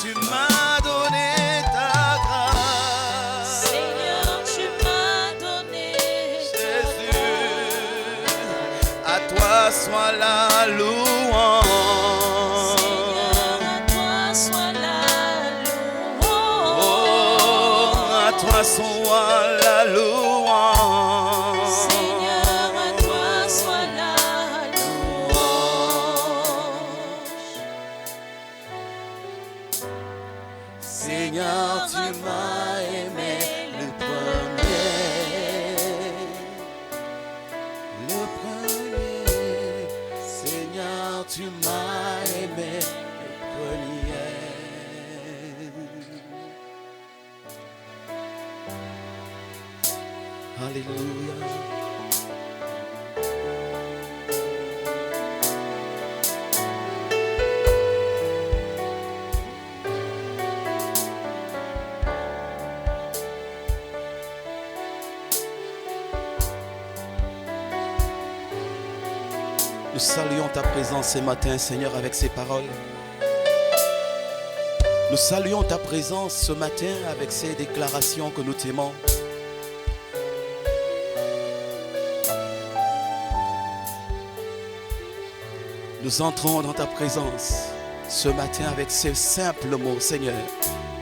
tu m'as donné ta grâce. Seigneur, tu m'as donné ta Jésus, à toi soit la louange. Seigneur, à toi soit la louange. Oh, à toi soit la louange. Seigneur, à toi soit la louange. Seigneur, tu m'as aimé le premier. Le premier. Seigneur, tu m'as aimé le premier. Alléluia. Nous saluons ta présence ce matin, Seigneur, avec ces paroles. Nous saluons ta présence ce matin avec ces déclarations que nous t'aimons. Nous entrons dans ta présence ce matin avec ces simples mots, Seigneur,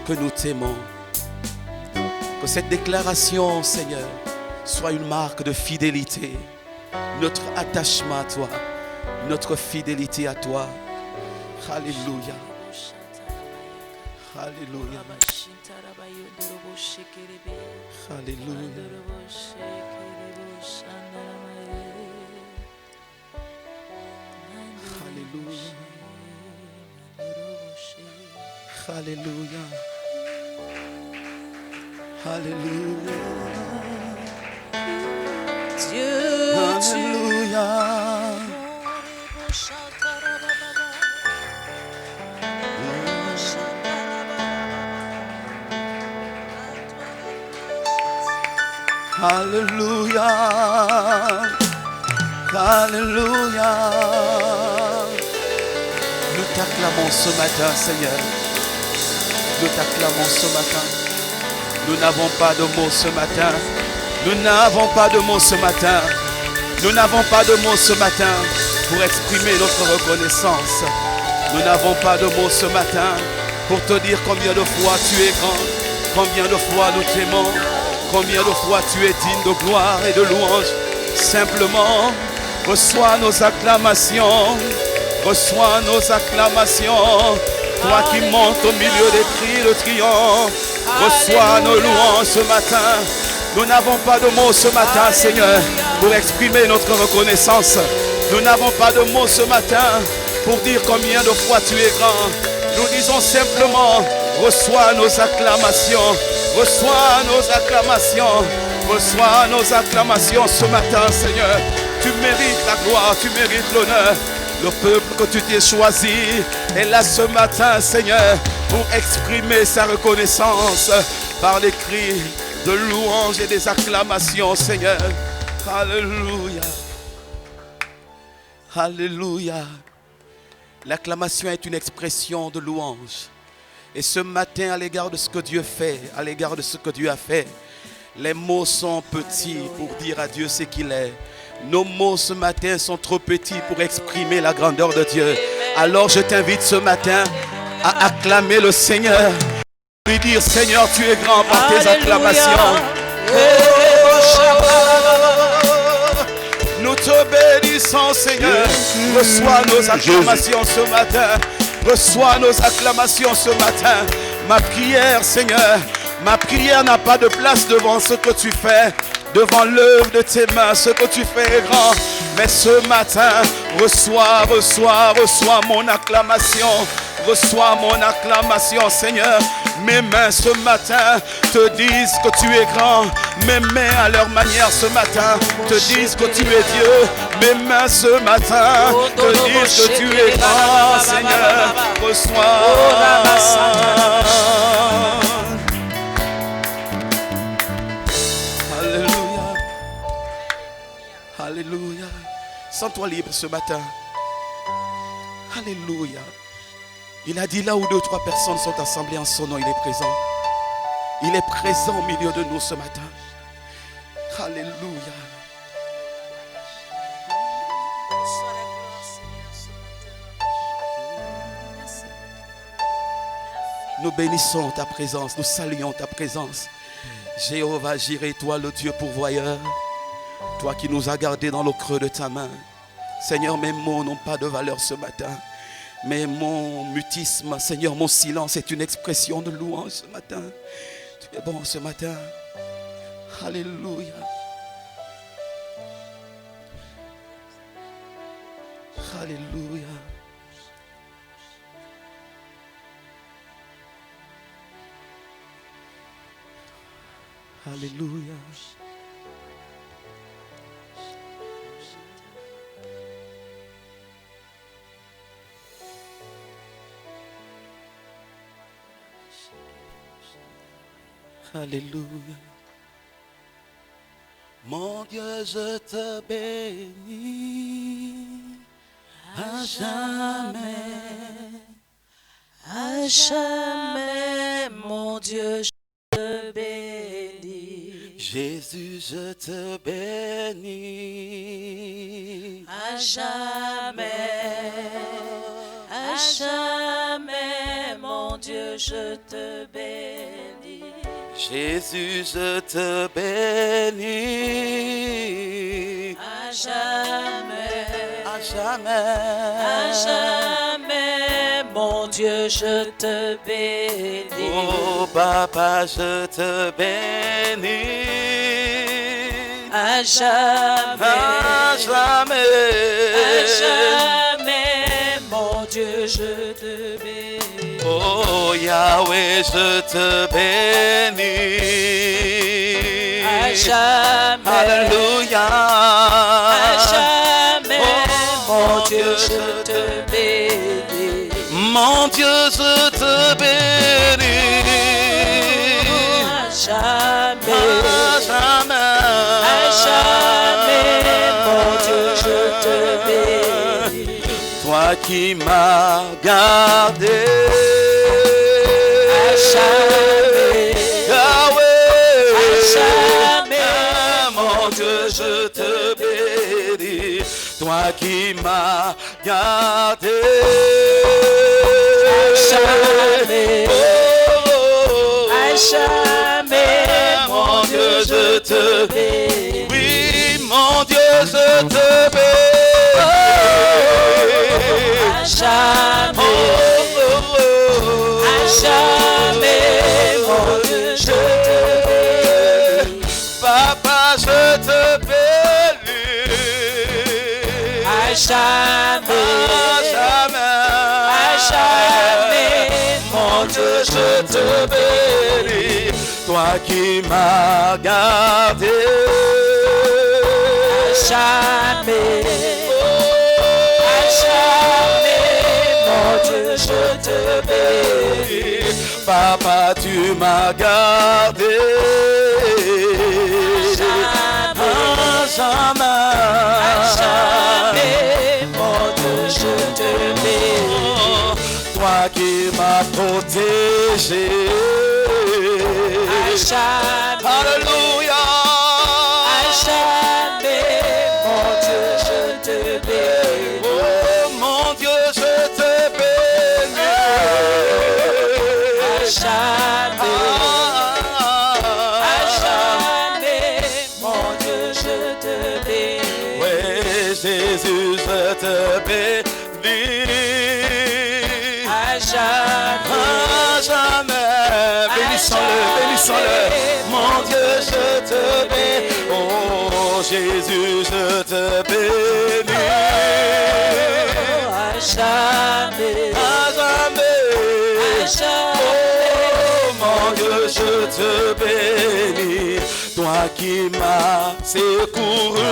que nous t'aimons. Que cette déclaration, Seigneur, soit une marque de fidélité. Notre attachement à toi, notre fidélité à toi. Alléluia. Alléluia. Alléluia. Alléluia. Alléluia. Dieu, Alléluia. Alléluia. Alléluia. Nous t'acclamons ce matin, Seigneur. Nous t'acclamons ce matin. Nous n'avons pas de mots ce matin. Nous n'avons pas de mots ce matin. Nous n'avons pas de mots ce matin pour exprimer notre reconnaissance. Nous n'avons pas de mots ce matin pour te dire combien de fois tu es grand, combien de fois nous t'aimons, combien de fois tu es digne de gloire et de louange. Simplement, reçois nos acclamations, reçois nos acclamations. Toi qui montes au milieu des cris de triomphe, reçois nos louanges ce matin. Nous n'avons pas de mots ce matin, Seigneur, pour exprimer notre reconnaissance. Nous n'avons pas de mots ce matin pour dire combien de fois tu es grand. Nous disons simplement, reçois nos acclamations, reçois nos acclamations, reçois nos acclamations ce matin, Seigneur. Tu mérites la gloire, tu mérites l'honneur. Le peuple que tu t'es choisi est là ce matin, Seigneur, pour exprimer sa reconnaissance par les cris de louange et des acclamations, Seigneur. Alléluia. Alléluia. L'acclamation est une expression de louange. Et ce matin, à l'égard de ce que Dieu fait, à l'égard de ce que Dieu a fait, les mots sont petits pour dire à Dieu ce qu'il est. Nos mots ce matin sont trop petits pour exprimer la grandeur de Dieu. Alors je t'invite ce matin à acclamer le Seigneur. Lui dire, Seigneur, tu es grand par tes acclamations. Nous te bénissons, Seigneur. Reçois nos acclamations ce matin. Reçois nos acclamations ce matin. Ma prière, Seigneur, ma prière n'a pas de place devant ce que tu fais, devant l'œuvre de tes mains, ce que tu fais est grand. Mais ce matin, reçois mon acclamation. Reçois mon acclamation, Seigneur. Mes mains ce matin te disent que tu es grand. Mes mains à leur manière ce matin te disent que tu es Dieu. Mes mains ce matin te disent que tu es grand, Seigneur. Reçois. Alléluia. Alléluia. Sens-toi libre ce matin. Alléluia. Il a dit là où 2 ou 3 personnes sont assemblées en son nom, il est présent. Il est présent au milieu de nous ce matin. Alléluia. Reçois la gloire, Seigneur, ce matin. Merci. Nous bénissons ta présence, nous saluons ta présence. Jéhovah Jireh, toi le Dieu pourvoyeur, toi qui nous as gardés dans le creux de ta main. Seigneur, mes mots n'ont pas de valeur ce matin, mais mon mutisme, Seigneur, mon silence est une expression de louange ce matin. Tu es bon ce matin. Alléluia. Alléluia. Alléluia. Alléluia. Mon Dieu, je te bénis à jamais. À jamais, mon Dieu, je te bénis. Jésus, je te bénis. À jamais, mon Dieu, je te bénis. Jésus, je te bénis. À jamais, À jamais. à jamais, mon Dieu, je te bénis. Oh Papa, je te bénis. À jamais, À jamais. à jamais, mon Dieu, je te bénis. Oh Yahweh, je te bénis. À jamais, Alléluia. à jamais, mon Dieu, je te bénis. Mon Dieu, je te bénis. À jamais, À jamais. à jamais, mon Dieu, je te bénis. Toi qui m'as gardé. À jamais, Yahweh. à jamais, Mon Dieu, je te bénis. Toi qui m'as gardé. à jamais, Oh, à jamais, mon Dieu, je te bénis. Oui, mon Dieu, je te bénis. À jamais, à jamais, mon Dieu, je te bénis. Papa, je te bénis. À jamais, À à jamais, mon Dieu, je te bénis. Toi qui m'as gardé. À jamais, à jamais, mon Dieu, je te bénis. Papa, tu m'as gardé. À jamais. À jamais, mon Dieu, je te bénis. Toi qui m'as protégé. À jamais, Alléluia. à jamais, mon Dieu, je te bénis. Oh mon Dieu, je te bénis. À jamais, à jamais, mon Dieu, je te bénis. Oui, Jésus, je te bénis. À jamais, À jamais. Bénissons-le, bénissons-le. Mon Dieu, je te bénis. Oh Jésus, je te bénis. à jamais, À jamais. à jamais, Oh mon Dieu, je te bénis. Toi qui m'as secouru.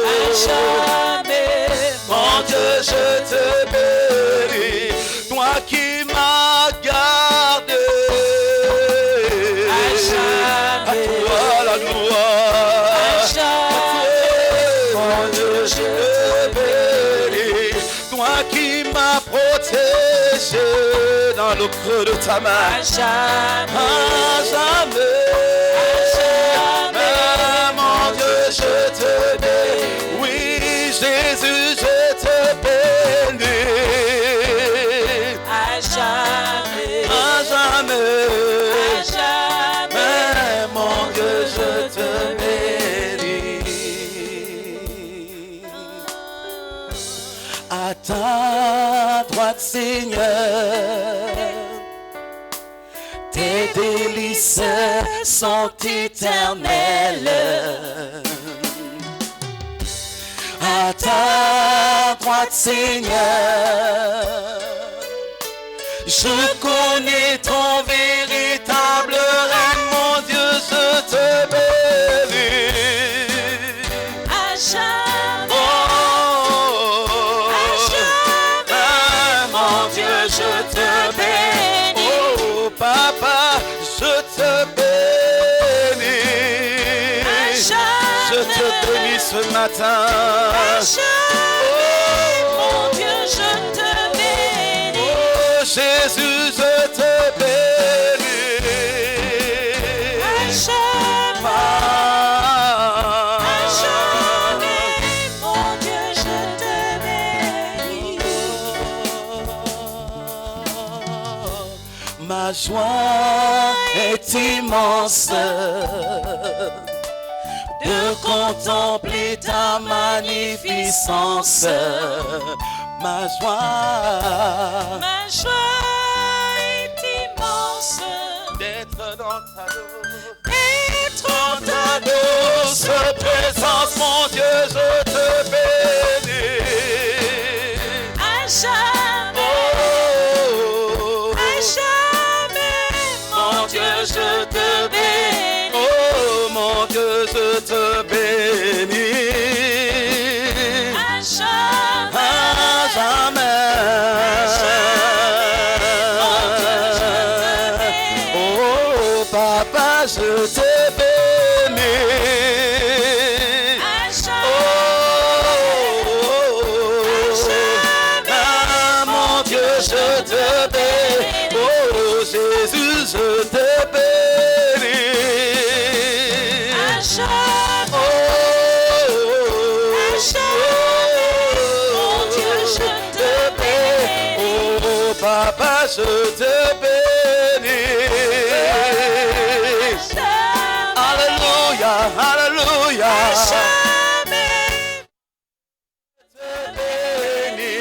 à jamais, Mon Dieu, je te bénis. Toi qui m'as gardé. à jamais, À toi la à gloire. jamais, mon Dieu, je te bénis. toi qui m'as protégé dans le creux de ta main. À jamais. À jamais. Mon Dieu, je te bénis. Oui, Jésus, je te bénis. À jamais. À jamais. À jamais. Mon Dieu, je te bénis. À ta droite, Seigneur, tes délices sont éternelles. À ta droite, Seigneur, je connais ton véritable règne, mon Dieu, je te bénis. À jamais. Oh, À jamais. mon Dieu, je te bénis. Oh, Papa, je te bénis. À jamais. Je te bénis ce matin. À jamais. Mon Dieu, je te bénis. Oh, Jésus, je te bénis. À jamais. À jamais. Mon Dieu, je te bénis. Ma joie est immense de contempler ta magnificence. Ma joie Ma joie est immense d'être dans ta douce, d'être dans ta douce présence, mon Dieu, je te bénis. à jamais, Oh, à jamais, mon Dieu, je te bénis. oh, mon Dieu, je te bénis. À jamais, À jamais. Oh, Papa, je te bénis. à jamais, Ah, mon Dieu, je te bénis. Oh, Jésus, je te bénis. à jamais, Oh, à jamais, mon Dieu, je te bénis. oh, Papa, je te bénis. Alléluia, alléluia. Jamais, Je te bénis.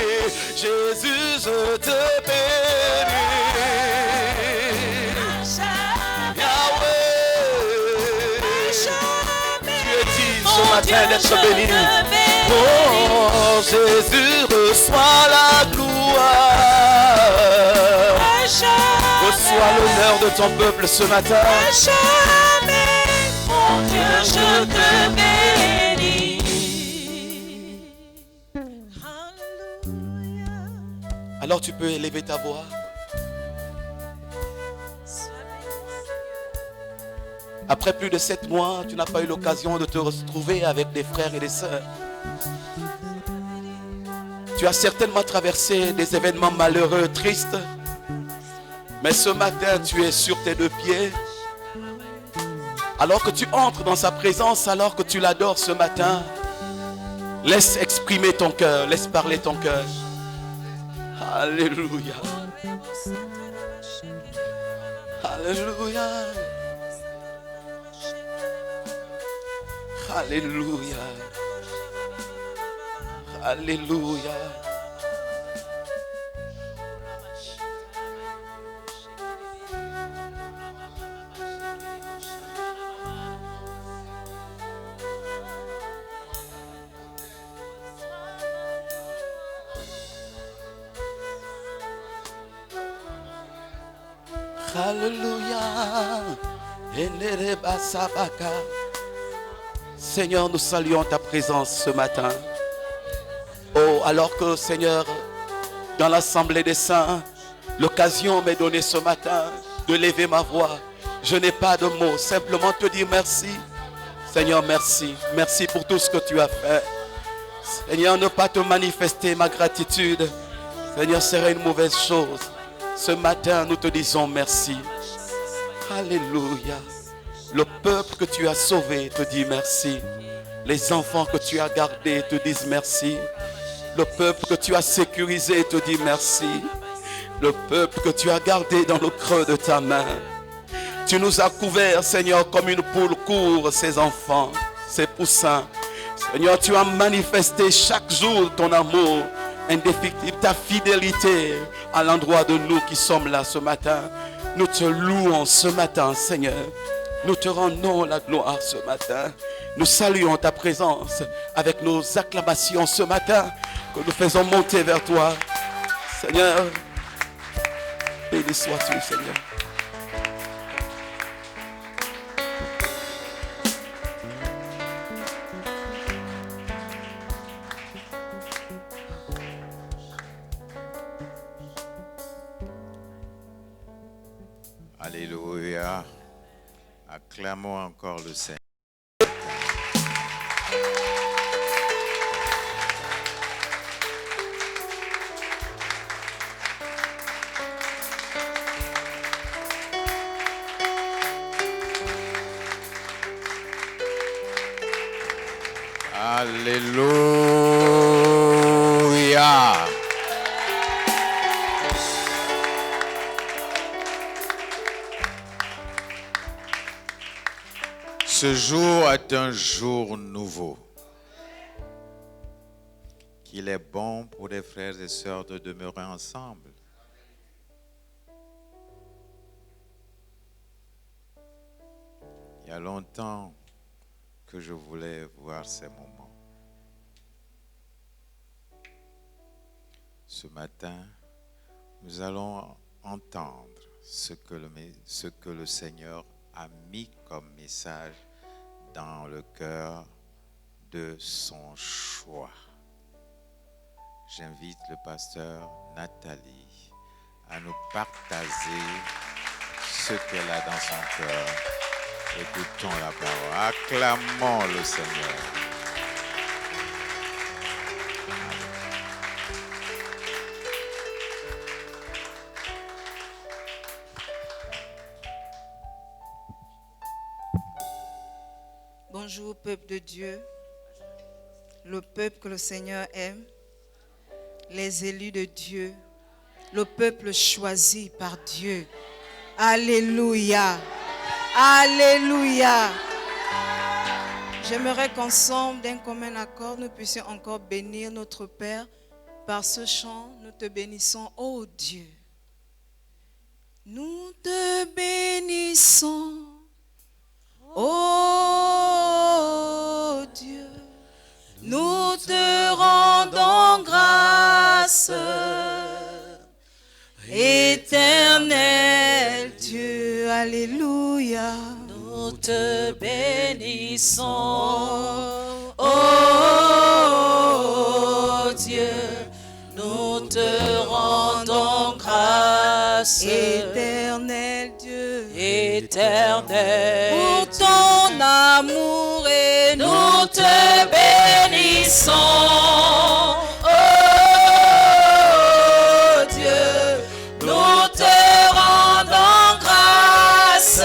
Jésus, je te bénis. jamais, Yahweh, jamais. tu es digne ce matin d'être béni. Oh, Oh, Jésus, reçois la gloire. Reçois l'honneur de ton peuple ce matin. jamais, mon Dieu, je te bénis. Alléluia. Alors tu peux élever ta voix. Après plus de 7 mois, tu n'as pas eu l'occasion de te retrouver avec des frères et des sœurs. Tu as certainement traversé des événements malheureux, tristes. Mais ce matin, tu es sur tes deux pieds. Alors que tu entres dans sa présence, alors que tu l'adores ce matin, laisse exprimer ton cœur, laisse parler ton cœur. Alléluia. Alléluia. Alléluia. Alléluia. Alléluia. Seigneur, nous saluons ta présence ce matin. Oh, alors que, Seigneur, dans l'assemblée des saints, l'occasion m'est donnée ce matin de lever ma voix. Je n'ai pas de mots, simplement te dire merci. Seigneur, merci. Merci pour tout ce que tu as fait. Seigneur, ne pas te manifester ma gratitude, Seigneur, serait une mauvaise chose. Ce matin, nous te disons merci. Alléluia. Le peuple que tu as sauvé te dit merci. Les enfants que tu as gardés te disent merci. Le peuple que tu as sécurisé te dit merci. Le peuple que tu as gardé dans le creux de ta main. Tu nous as couverts, Seigneur, comme une poule couvre ses enfants, ses poussins. Seigneur, tu as manifesté chaque jour ton amour indéfectible, ta fidélité à l'endroit de nous qui sommes là ce matin. Nous te louons ce matin, Seigneur. Nous te rendons la gloire ce matin. Nous saluons ta présence avec nos acclamations ce matin que nous faisons monter vers toi. Seigneur, béni sois-tu, Seigneur. Alléluia. Acclamons encore le Seigneur. Alléluia. Ce jour est un jour nouveau. Qu'il est bon pour les frères et sœurs de demeurer ensemble. Il y a longtemps que je voulais voir ces moments. Ce matin, nous allons entendre ce que le Seigneur a mis comme message dans le cœur de son choix. J'invite le pasteur Nathalie à nous partager ce qu'elle a dans son cœur. Écoutons la parole. Acclamons le Seigneur. Bonjour, peuple de Dieu, le peuple que le Seigneur aime, les élus de Dieu, le peuple choisi par Dieu. Alléluia. Alléluia. J'aimerais qu'ensemble, d'un commun accord, nous puissions encore bénir notre Père. Par ce chant, nous te bénissons, ô Dieu. Nous te bénissons, ô Dieu. Nous te rendons grâce, éternel Dieu. Alléluia. Nous te bénissons, ô Dieu, nous te rendons grâce, Éternel Dieu, éternel pour ton amour et nous te bénissons, ô Dieu, nous te rendons grâce,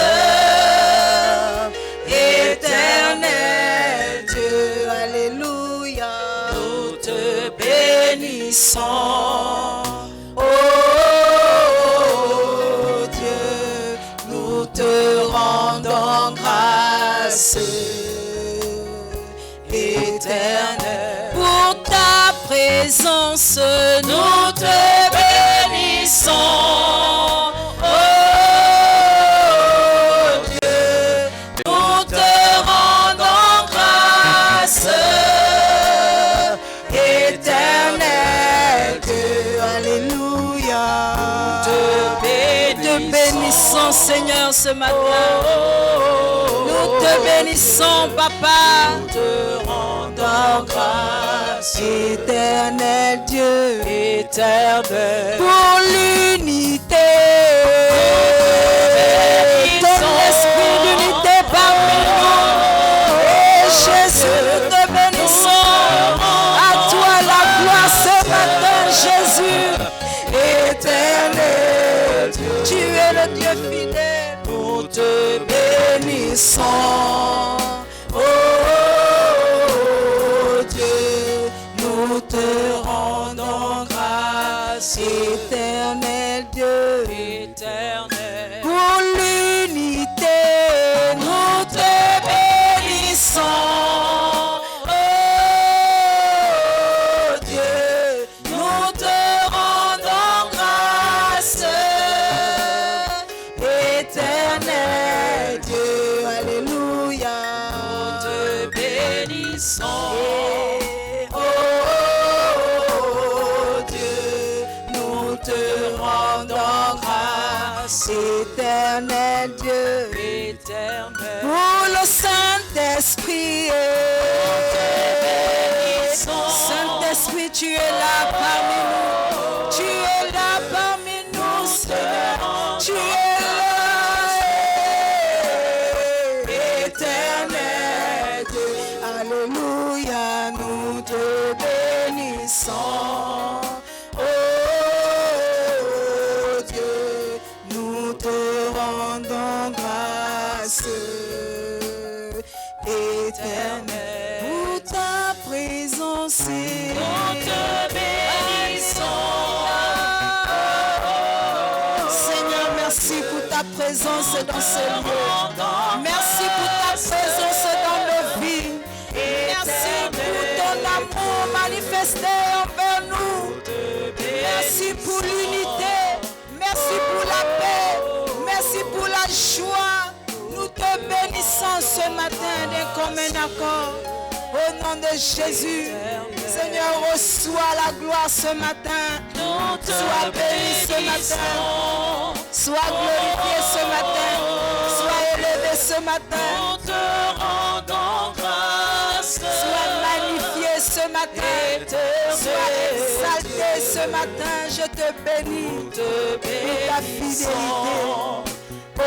éternel Dieu. Alléluia. nous te bénissons, ô Dieu, nous te rendons grâce, éternel. pour ta présence, Nous te bénissons, ô Dieu, nous te rendons grâce, éternel Dieu. Alléluia. Nous te bénissons, Seigneur, ce matin. Nous te bénissons, Papa. Nous te rendons grâce, Éternel Dieu, éternel. pour l'unité. Ton esprit d'unité parmi nous. Et Jésus, nous te bénissons. À Dieu fidèle. Nous te bénissons. Oh Dieu, nous te rendons grâce. Éternel Dieu, Éternel, pour l'unité, nous te bénissons. Oh Dieu, nous te rendons grâce. Éternel Dieu, alléluia. nous te bénissons. Oh Dieu, nous te rendons grâce. Éternel Dieu, Éternel, pour le Saint-Esprit. Saint-Esprit, tu es là parmi nous. Tu es là parmi nous, Seigneur. Tu es là. Éternel Dieu, alléluia, nous te bénissons. Oh Dieu, nous te rendons grâce. Éternel, pour ta présence. nous te bénissons. Seigneur, merci pour ta présence dans ce lieu. Merci pour ta présence dans nos vies. Merci pour ton amour manifesté envers nous. Merci pour l'unité. Merci pour la paix. Merci pour la joie. Nous te bénissons ce matin d'un commun accord. Au nom de Jésus, Seigneur, reçois la gloire ce matin. Sois béni ce matin. Sois glorifié ce matin. Sois élevé ce matin. Nous te rendons grâce. Sois magnifié ce matin. Sois exalté ce matin. Je te bénis pour ta fidélité. Oh,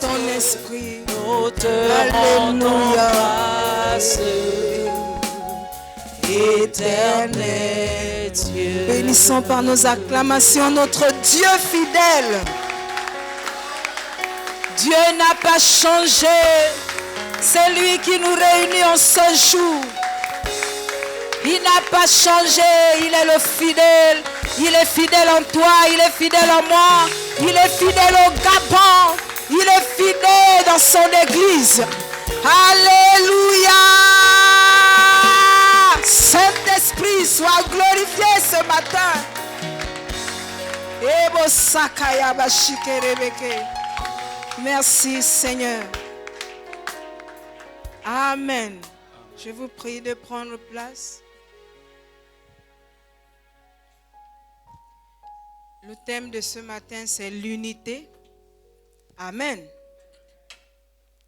ton esprit. Nous te Alléluia. rendons grâce. Éternel Dieu, Bénissons par nos acclamations notre Dieu fidèle. Dieu n'a pas changé. C'est lui qui nous réunit en ce jour. Il n'a pas changé. Il est le fidèle. Il est fidèle en toi. Il est fidèle en moi. Il est fidèle au Gabon. Il est fidèle dans son église. Alléluia. Saint-Esprit, sois glorifié ce matin. Ebo sakaya bashikerebeke. Merci Seigneur. Amen. Je vous prie de prendre place. Le thème de ce matin, c'est l'unité. Amen.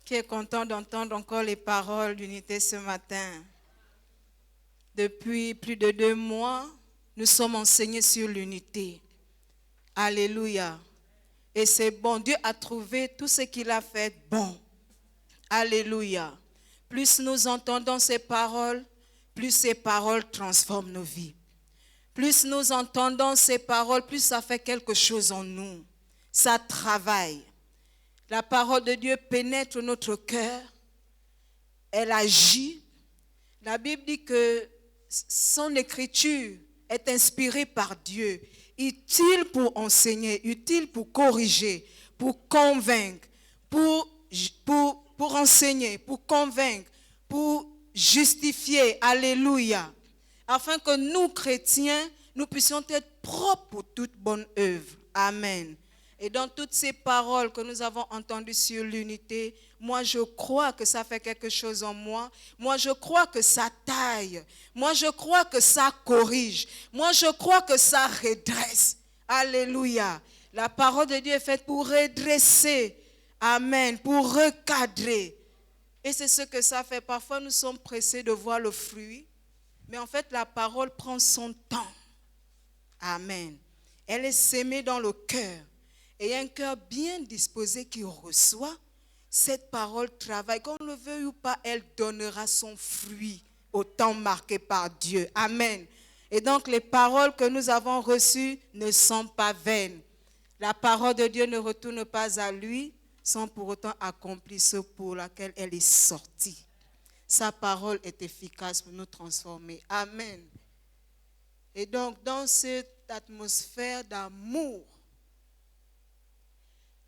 Qui est content d'entendre encore les paroles d'unité ce matin? Depuis plus de 2 mois, nous sommes enseignés sur l'unité. Alléluia. Et c'est bon. Dieu a trouvé tout ce qu'il a fait bon. Alléluia. Plus nous entendons ces paroles, plus ces paroles transforment nos vies. Plus nous entendons ces paroles, plus ça fait quelque chose en nous. Ça travaille. La parole de Dieu pénètre notre cœur. Elle agit. La Bible dit que son écriture est inspirée par Dieu, utile pour enseigner, utile pour corriger, pour convaincre, pour enseigner, pour convaincre, pour justifier. Alléluia. Afin que nous, chrétiens, nous puissions être propres pour toute bonne œuvre. Amen. Et dans toutes ces paroles que nous avons entendues sur l'unité, moi je crois que ça fait quelque chose en moi. Moi je crois que ça taille. Moi je crois que ça corrige. Moi je crois que ça redresse. Alléluia. La parole de Dieu est faite pour redresser. Amen. Pour recadrer. Et c'est ce que ça fait. Parfois nous sommes pressés de voir le fruit. Mais en fait la parole prend son temps. Amen. Elle est sémée dans le cœur. Et un cœur bien disposé qui reçoit, cette parole travaille. Qu'on le veuille ou pas, elle donnera son fruit au temps marqué par Dieu. Amen. Et donc les paroles que nous avons reçues ne sont pas vaines. La parole de Dieu ne retourne pas à lui sans pour autant accomplir ce pour laquelle elle est sortie. Sa parole est efficace pour nous transformer. Amen. Et donc, dans cette atmosphère d'amour,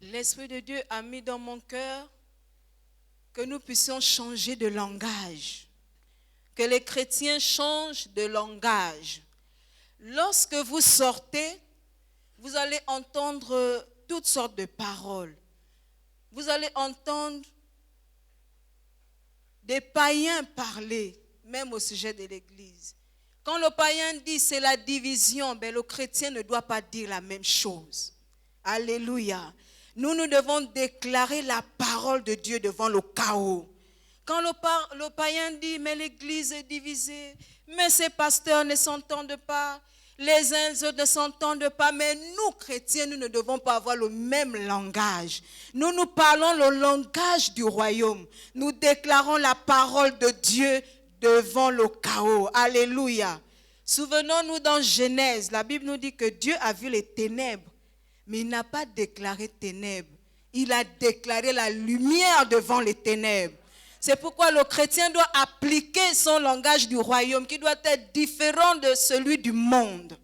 l'Esprit de Dieu a mis dans mon cœur que nous puissions changer de langage. Que les chrétiens changent de langage. Lorsque vous sortez, vous allez entendre toutes sortes de paroles. Vous allez entendre des païens parler, même au sujet de l'Église. Quand le païen dit c'est la division, ben le chrétien ne doit pas dire la même chose. Alléluia. Nous devons déclarer la parole de Dieu devant le chaos. Quand le païen dit mais l'Église est divisée, mais ces pasteurs ne s'entendent pas, les uns les autres ne s'entendent pas, mais nous, chrétiens, nous ne devons pas avoir le même langage. Nous parlons le langage du royaume. Nous déclarons la parole de Dieu devant le chaos. Alléluia. Souvenons-nous dans Genèse, la Bible nous dit que Dieu a vu les ténèbres, mais il n'a pas déclaré ténèbres. Il a déclaré la lumière devant les ténèbres. C'est pourquoi le chrétien doit appliquer son langage du royaume qui doit être différent de celui du monde.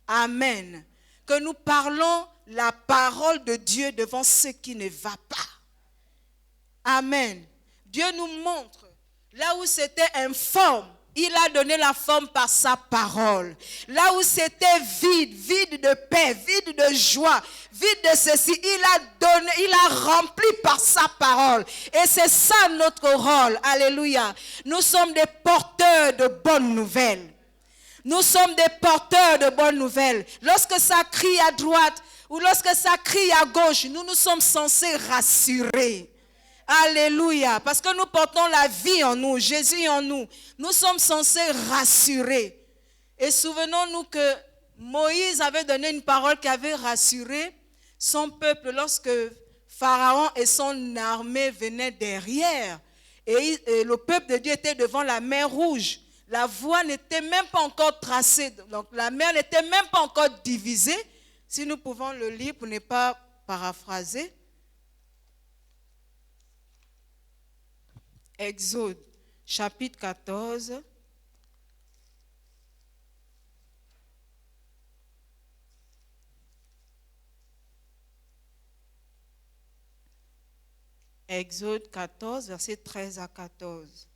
Amen. Que nous parlons la parole de Dieu devant ce qui ne va pas. Amen. Dieu nous montre là où c'était informe. Il a donné la forme par sa parole. Là où c'était vide, vide de paix, vide de joie, vide de ceci, il a rempli par sa parole. Et c'est ça notre rôle. Alléluia. Nous sommes des porteurs de bonnes nouvelles. Nous sommes des porteurs de bonnes nouvelles. Lorsque ça crie à droite ou lorsque ça crie à gauche, nous sommes censés rassurer. Alléluia, parce que nous portons la vie en nous, Jésus en nous. Nous sommes censés rassurer. Et souvenons-nous que Moïse avait donné une parole qui avait rassuré son peuple lorsque Pharaon et son armée venaient derrière. Et le peuple de Dieu était devant la mer Rouge. La voie n'était même pas encore tracée, donc la mer n'était même pas encore divisée. Si nous pouvons le lire pour ne pas paraphraser. Exode, chapitre 14. Exode 14, versets 13 à 14.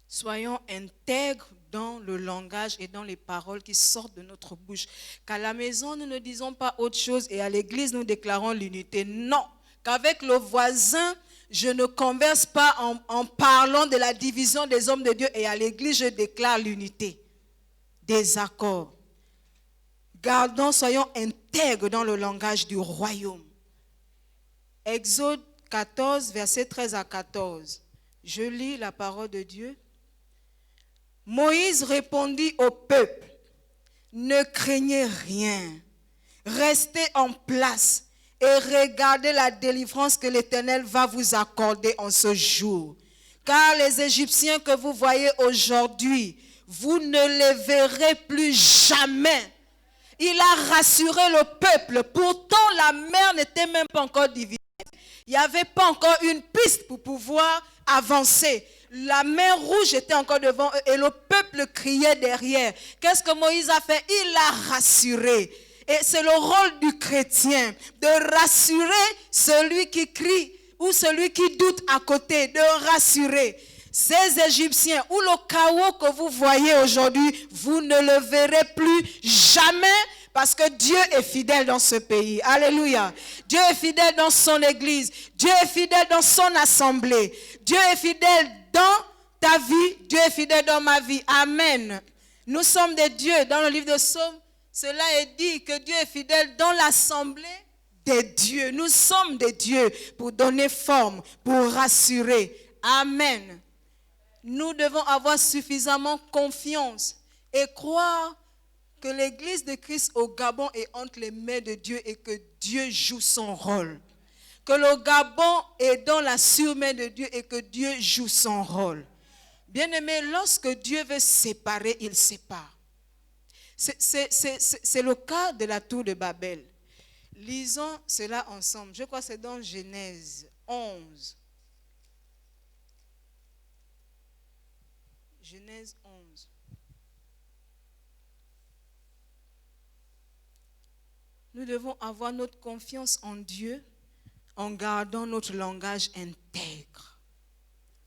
Soyons intègres dans le langage et dans les paroles qui sortent de notre bouche. Qu'à la maison, nous ne disons pas autre chose et à l'église, nous déclarons l'unité. Non. Qu'avec le voisin, je ne converse pas en parlant de la division des hommes de Dieu et à l'église, je déclare l'unité. Désaccord. Gardons, soyons intègres dans le langage du royaume. Exode 14, versets 13 à 14. Je lis la parole de Dieu. Moïse répondit au peuple, ne craignez rien, restez en place et regardez la délivrance que l'Éternel va vous accorder en ce jour. Car les Égyptiens que vous voyez aujourd'hui, vous ne les verrez plus jamais. Il a rassuré le peuple. Pourtant, la mer n'était même pas encore divisée. Il n'y avait pas encore une piste pour pouvoir avancer. La mer Rouge était encore devant eux et le peuple criait derrière. Qu'est-ce que Moïse a fait? Il l'a rassuré. Et c'est le rôle du chrétien de rassurer celui qui crie ou celui qui doute à côté, de rassurer. Ces Égyptiens ou le chaos que vous voyez aujourd'hui, vous ne le verrez plus jamais parce que Dieu est fidèle dans ce pays. Alléluia. Dieu est fidèle dans son église. Dieu est fidèle dans son assemblée. Dieu est fidèle dans ta vie. Dieu est fidèle dans ma vie. Amen. Nous sommes des dieux. Dans le livre de Psaume, cela est dit que Dieu est fidèle dans l'assemblée des dieux. Nous sommes des dieux pour donner forme, pour rassurer. Amen. Nous devons avoir suffisamment confiance et croire que l'église de Christ au Gabon est entre les mains de Dieu et que Dieu joue son rôle. Que le Gabon est dans la surmain de Dieu et que Dieu joue son rôle. Bien-aimés, lorsque Dieu veut séparer, il sépare. C'est le cas de la tour de Babel. Lisons cela ensemble. Je crois que c'est dans Genèse 11. Genèse 11. Nous devons avoir notre confiance en Dieu en gardant notre langage intègre.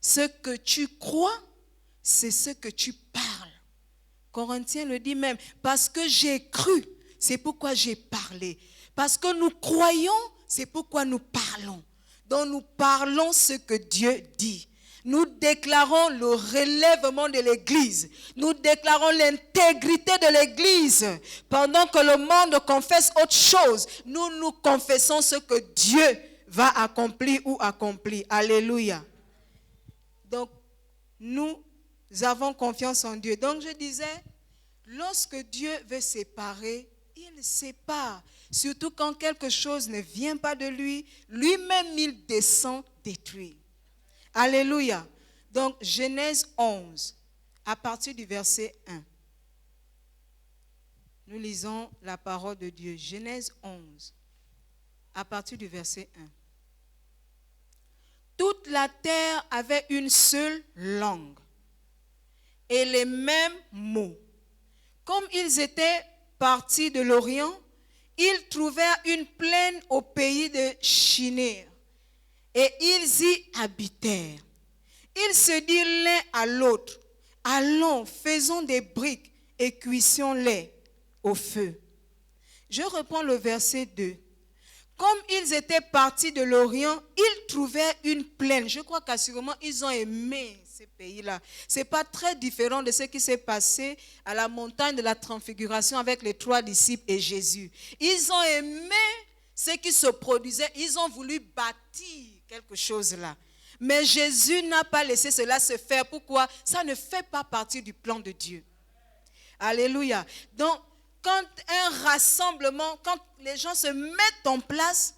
Ce que tu crois, c'est ce que tu parles. Corinthiens le dit même, parce que j'ai cru, c'est pourquoi j'ai parlé. Parce que nous croyons, c'est pourquoi nous parlons. Donc nous parlons ce que Dieu dit. Nous déclarons le relèvement de l'Église. Nous déclarons l'intégrité de l'Église. Pendant que le monde confesse autre chose, nous confessons ce que Dieu va accomplir ou accomplir. Alléluia. Donc, nous avons confiance en Dieu. Donc, je disais, lorsque Dieu veut séparer, il sépare. Surtout quand quelque chose ne vient pas de lui, lui-même il descend détruire. Alléluia. Donc, Genèse 11, à partir du verset 1. Nous lisons la parole de Dieu. Genèse 11, à partir du verset 1. Toute la terre avait une seule langue et les mêmes mots. Comme ils étaient partis de l'Orient, ils trouvèrent une plaine au pays de Shinéar et ils y habitèrent. Ils se dirent l'un à l'autre, allons, faisons des briques et cuissions-les au feu. Je reprends le verset 2. Comme ils étaient partis de l'Orient, ils trouvèrent une plaine. Je crois qu'assurément, ils ont aimé ces pays-là. Ce n'est pas très différent de ce qui s'est passé à la montagne de la transfiguration avec les 3 disciples et Jésus. Ils ont aimé ce qui se produisait. Ils ont voulu bâtir quelque chose là. Mais Jésus n'a pas laissé cela se faire. Pourquoi? Ça ne fait pas partie du plan de Dieu. Alléluia. Donc, quand un rassemblement, quand les gens se mettent en place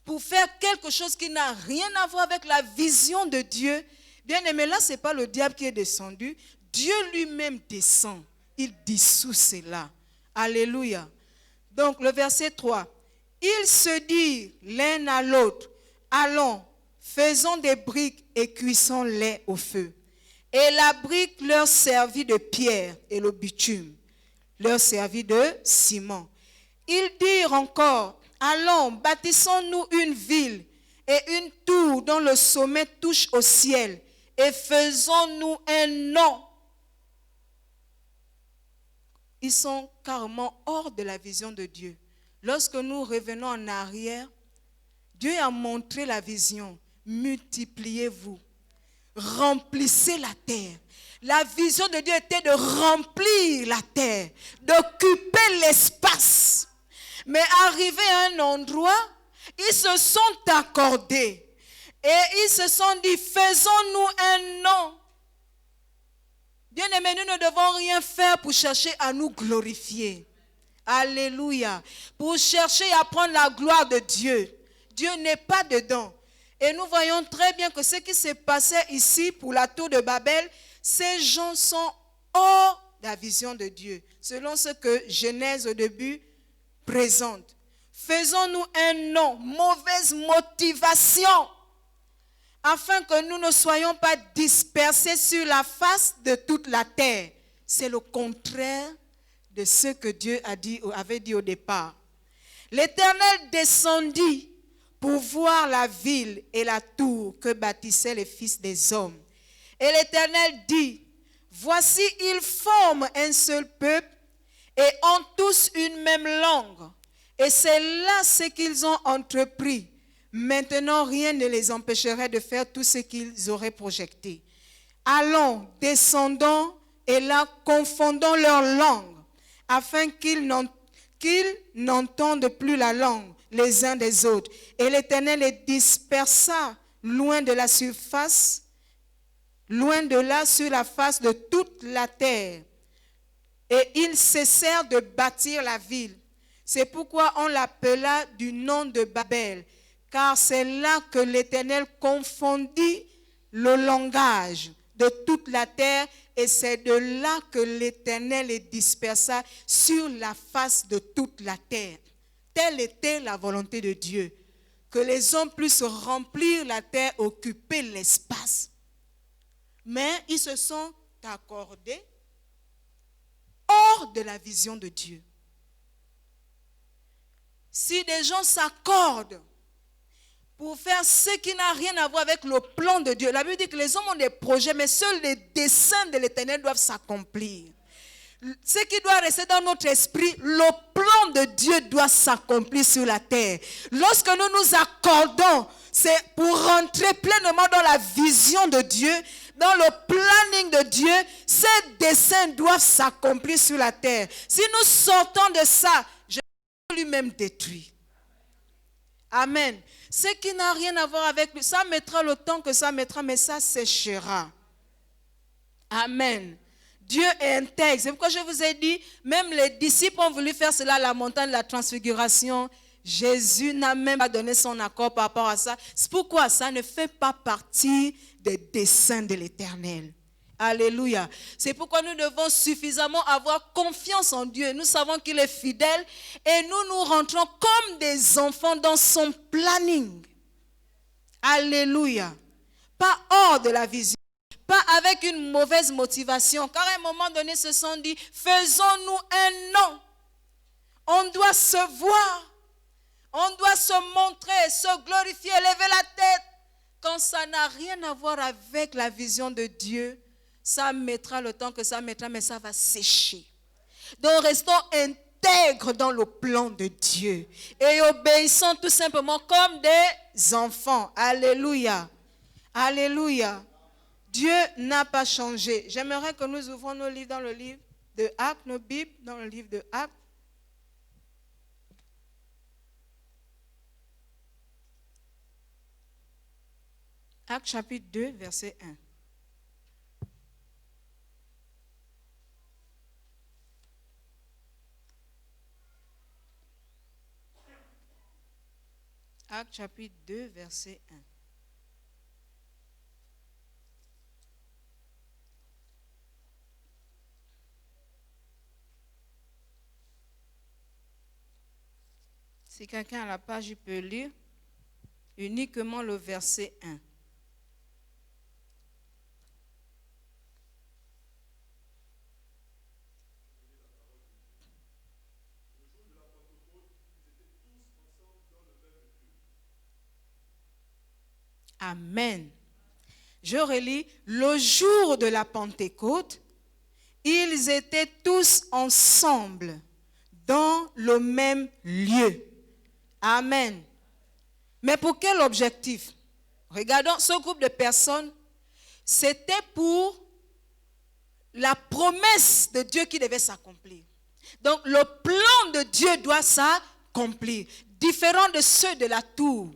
pour faire quelque chose qui n'a rien à voir avec la vision de Dieu, bien aimé, là, ce n'est pas le diable qui est descendu. Dieu lui-même descend. Il dissout cela. Alléluia. Donc, le verset 3. Ils se dirent l'un à l'autre, allons, faisons des briques et cuisons-les au feu. Et la brique leur servit de pierre et le bitume leur servit de ciment. Ils dirent encore, allons, bâtissons-nous une ville et une tour dont le sommet touche au ciel et faisons-nous un nom. Ils sont carrément hors de la vision de Dieu. Lorsque nous revenons en arrière, Dieu a montré la vision. Multipliez-vous, remplissez la terre. La vision de Dieu était de remplir la terre, d'occuper l'espace. Mais arrivé à un endroit, ils se sont accordés et ils se sont dit, faisons-nous un nom. Bien aimés, nous ne devons rien faire pour chercher à nous glorifier. Alléluia. Pour chercher à prendre la gloire de Dieu. Dieu n'est pas dedans. Et nous voyons très bien que ce qui s'est passé ici pour la tour de Babel, ces gens sont hors de la vision de Dieu, selon ce que Genèse au début présente. Faisons-nous un nom, mauvaise motivation, afin que nous ne soyons pas dispersés sur la face de toute la terre. C'est le contraire de ce que Dieu avait dit au départ. L'Éternel descendit pour voir la ville et la tour que bâtissaient les fils des hommes. Et l'Éternel dit, voici, ils forment un seul peuple et ont tous une même langue. Et c'est là ce qu'ils ont entrepris. Maintenant, rien ne les empêcherait de faire tout ce qu'ils auraient projeté. Allons, descendons et là, confondons leur langue, afin qu'ils n'entendent plus la langue les uns des autres. Et l'Éternel les dispersa loin de la surface, loin de là sur la face de toute la terre. Et ils cessèrent de bâtir la ville. C'est pourquoi on l'appela du nom de Babel, car c'est là que l'Éternel confondit le langage de toute la terre et c'est de là que l'Éternel les dispersa sur la face de toute la terre. Telle était la volonté de Dieu, que les hommes puissent remplir la terre, occuper l'espace. Mais ils se sont accordés hors de la vision de Dieu. Si des gens s'accordent pour faire ce qui n'a rien à voir avec le plan de Dieu, la Bible dit que les hommes ont des projets, mais seuls les desseins de l'Éternel doivent s'accomplir. Ce qui doit rester dans notre esprit, le plan de Dieu doit s'accomplir sur la terre. Lorsque nous nous accordons, c'est pour rentrer pleinement dans la vision de Dieu, dans le planning de Dieu. Ces desseins doivent s'accomplir sur la terre. Si nous sortons de ça, je vais lui-même détruire. Amen. Ce qui n'a rien à voir avec lui, ça mettra le temps que ça mettra, mais ça séchera. Amen. Dieu est intègre. C'est pourquoi je vous ai dit, même les disciples ont voulu faire cela à la montagne de la transfiguration. Jésus n'a même pas donné son accord par rapport à ça. C'est pourquoi ça ne fait pas partie des desseins de l'Éternel. Alléluia. C'est pourquoi nous devons suffisamment avoir confiance en Dieu. Nous savons qu'il est fidèle et nous rentrons comme des enfants dans son planning. Alléluia. Pas hors de la vision. Pas avec une mauvaise motivation. Car à un moment donné, ils se sont dit, faisons-nous un nom. On doit se voir. On doit se montrer, se glorifier, lever la tête. Quand ça n'a rien à voir avec la vision de Dieu, ça mettra le temps que ça mettra, mais ça va sécher. Donc restons intègres dans le plan de Dieu. Et obéissons tout simplement comme des enfants. Alléluia. Alléluia. Dieu n'a pas changé. J'aimerais que nous ouvrons nos livres dans le livre de Actes, nos Bibles dans le livre de Actes. Actes chapitre 2, verset 1. Actes chapitre 2, verset 1. Si quelqu'un a la page, il peut lire uniquement le verset 1. Amen. Je relis. Le jour de la Pentecôte, ils étaient tous ensemble dans le même lieu. Amen. Mais pour quel objectif? Regardons ce groupe de personnes. C'était pour la promesse de Dieu qui devait s'accomplir. Donc le plan de Dieu doit s'accomplir. Différent de ceux de la tour.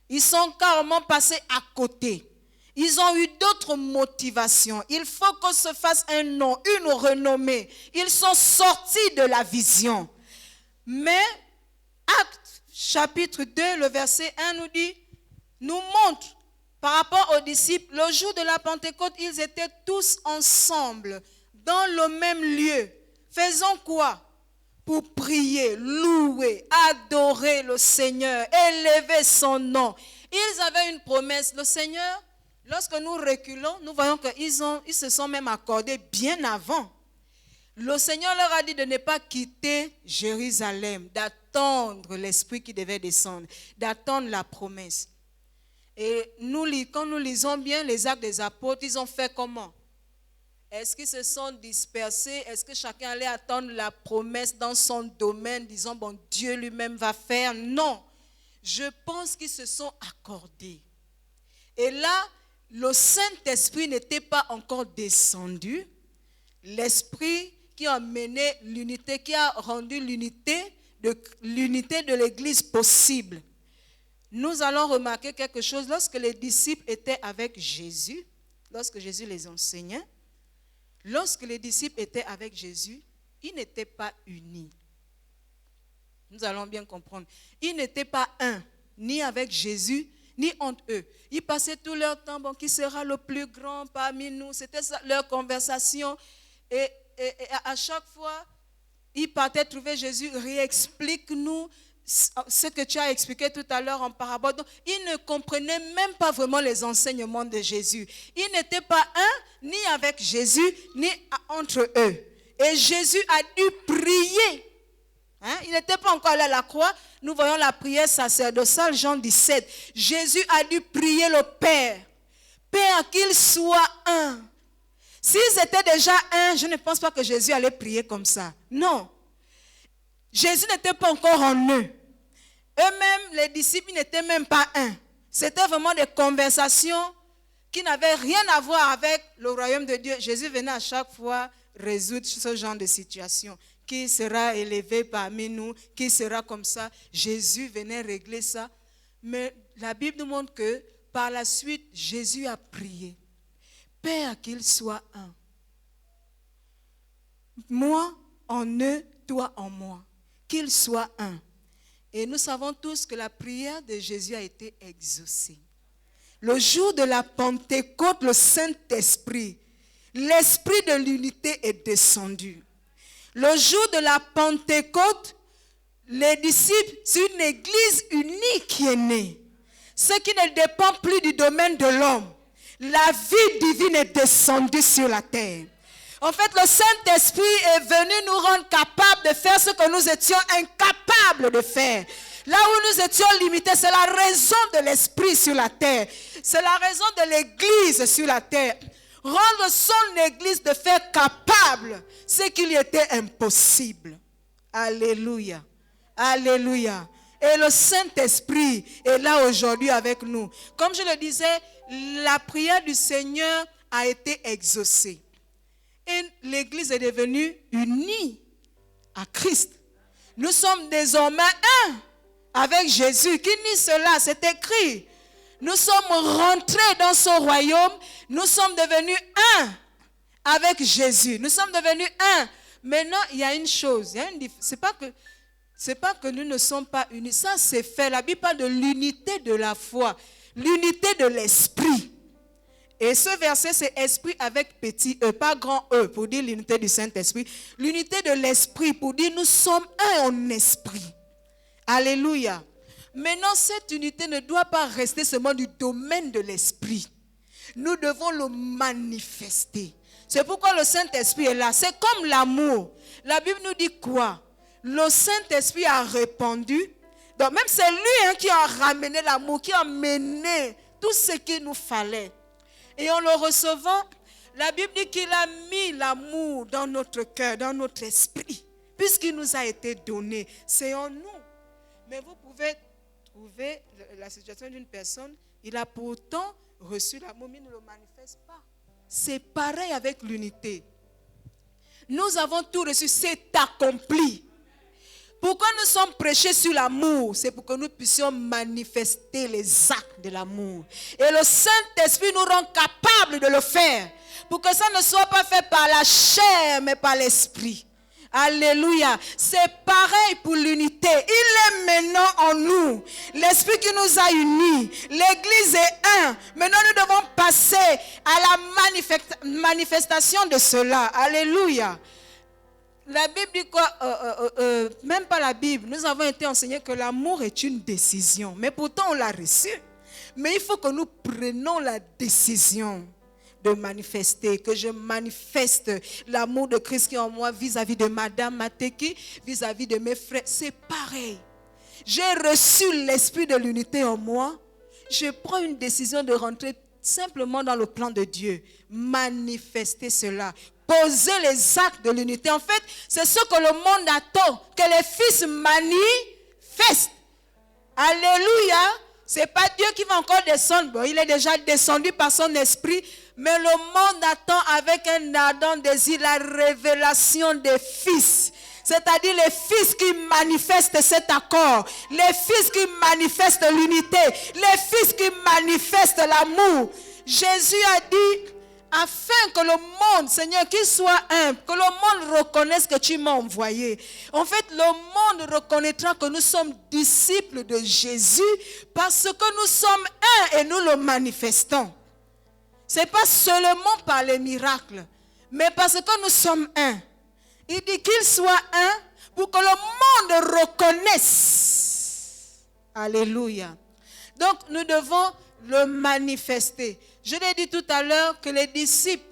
Ils sont carrément passés à côté. Ils ont eu d'autres motivations. Il faut qu'on se fasse un nom, une renommée. Ils sont sortis de la vision. Mais Actes chapitre 2, le verset 1 nous montre par rapport aux disciples, le jour de la Pentecôte, ils étaient tous ensemble dans le même lieu. Faisant quoi? Pour prier, louer, adorer le Seigneur, élever son nom. Ils avaient une promesse. Le Seigneur, lorsque nous reculons, nous voyons qu'ils se sont même accordés bien avant. Le Seigneur leur a dit de ne pas quitter Jérusalem, d'attendre l'Esprit qui devait descendre, d'attendre la promesse. Et quand nous lisons bien les actes des apôtres, ils ont fait comment? Est-ce qu'ils se sont dispersés? Est-ce que chacun allait attendre la promesse dans son domaine, disant, bon, Dieu lui-même va faire? Non. Je pense qu'ils se sont accordés. Et là, le Saint-Esprit n'était pas encore descendu. L'Esprit qui a mené l'unité, qui a rendu l'unité de l'Église possible. Nous allons remarquer quelque chose. Lorsque les disciples étaient avec Jésus, lorsque Jésus les enseignait, lorsque les disciples étaient avec Jésus, ils n'étaient pas unis. Nous allons bien comprendre. Ils n'étaient pas un, ni avec Jésus, ni entre eux. Ils passaient tout leur temps, bon, qui sera le plus grand parmi nous? C'était ça, leur conversation. Et à chaque fois, ils partaient trouver Jésus. Réexplique-nous ce que tu as expliqué tout à l'heure en parabole. Donc, ils ne comprenaient même pas vraiment les enseignements de Jésus. Ils n'étaient pas un, ni avec Jésus, ni entre eux. Et Jésus a dû prier. Il n'était pas encore allé à la croix. Nous voyons la prière sacerdotale, Jean 17. Jésus a dû prier le Père. Père, qu'il soit un. S'ils étaient déjà un, je ne pense pas que Jésus allait prier comme ça. Non. Jésus n'était pas encore en eux. Eux-mêmes, les disciples, n'étaient même pas un. C'était vraiment des conversations qui n'avaient rien à voir avec le royaume de Dieu. Jésus venait à chaque fois résoudre ce genre de situation. Qui sera élevé parmi nous? Qui sera comme ça? Jésus venait régler ça. Mais la Bible nous montre que par la suite, Jésus a prié. Père, qu'il soit un. Moi en eux, toi en moi. Qu'il soit un. Et nous savons tous que la prière de Jésus a été exaucée. Le jour de la Pentecôte, le Saint-Esprit, l'Esprit de l'unité est descendu. Le jour de la Pentecôte, les disciples, c'est une église unie qui est née. Ce qui ne dépend plus du domaine de l'homme. La vie divine est descendue sur la terre. En fait, le Saint-Esprit est venu nous rendre capables de faire ce que nous étions incapables de faire. Là où nous étions limités, c'est la raison de l'Esprit sur la terre. C'est la raison de l'Église sur la terre. Rendre son Église de faire capable ce qu'il était impossible. Alléluia. Alléluia. Et le Saint-Esprit est là aujourd'hui avec nous. Comme je le disais, la prière du Seigneur a été exaucée. Et l'Église est devenue unie à Christ. Nous sommes désormais un avec Jésus. Qui nie cela? C'est écrit. Nous sommes rentrés dans son royaume. Nous sommes devenus un avec Jésus. Nous sommes devenus un. Maintenant, il y a une chose. C'est pas que nous ne sommes pas unis. Ça, c'est fait. La Bible parle de l'unité de la foi. L'unité de l'esprit. Et ce verset, c'est esprit avec petit e, pas grand e, pour dire l'unité du Saint-Esprit. L'unité de l'esprit, pour dire nous sommes un en esprit. Alléluia. Maintenant, cette unité ne doit pas rester seulement du domaine de l'esprit. Nous devons le manifester. C'est pourquoi le Saint-Esprit est là. C'est comme l'amour. La Bible nous dit quoi? Le Saint-Esprit a répandu. Donc même c'est lui qui a ramené l'amour, qui a mené tout ce qu'il nous fallait. Et en le recevant, la Bible dit qu'il a mis l'amour dans notre cœur, dans notre esprit, puisqu'il nous a été donné. C'est en nous. Mais vous pouvez trouver la situation d'une personne, il a pourtant reçu l'amour, mais il ne le manifeste pas. C'est pareil avec l'unité. Nous avons tout reçu, c'est accompli. Pourquoi nous sommes prêchés sur l'amour? C'est pour que nous puissions manifester les actes de l'amour. Et le Saint-Esprit nous rend capables de le faire. Pour que ça ne soit pas fait par la chair, mais par l'Esprit. Alléluia. C'est pareil pour l'unité. Il est maintenant en nous. L'Esprit qui nous a unis. L'Église est un. Maintenant nous devons passer à la manifestation de cela. Alléluia. La Bible dit quoi? Même pas la Bible. Nous avons été enseignés que l'amour est une décision. Mais pourtant on l'a reçu. Mais il faut que nous prenions la décision de manifester, que je manifeste l'amour de Christ qui est en moi vis-à-vis de Madame Mateki, vis-à-vis de mes frères. C'est pareil. J'ai reçu l'esprit de l'unité en moi. Je prends une décision de rentrer simplement dans le plan de Dieu. Manifester cela. Poser les actes de l'unité. En fait, c'est ce que le monde attend, que les fils manifestent. Alléluia. C'est pas Dieu qui va encore descendre. Bon, il est déjà descendu par son esprit. Mais le monde attend avec un ardent désir la révélation des fils. C'est-à-dire les fils qui manifestent cet accord. Les fils qui manifestent l'unité. Les fils qui manifestent l'amour. Jésus a dit afin que le monde, Seigneur, qu'il soit un, que le monde reconnaisse que tu m'as envoyé. En fait, le monde reconnaîtra que nous sommes disciples de Jésus parce que nous sommes un et nous le manifestons. Ce n'est pas seulement par les miracles, mais parce que nous sommes un. Il dit qu'il soit un pour que le monde reconnaisse. Alléluia. Donc, nous devons le manifester. Je l'ai dit tout à l'heure que les disciples,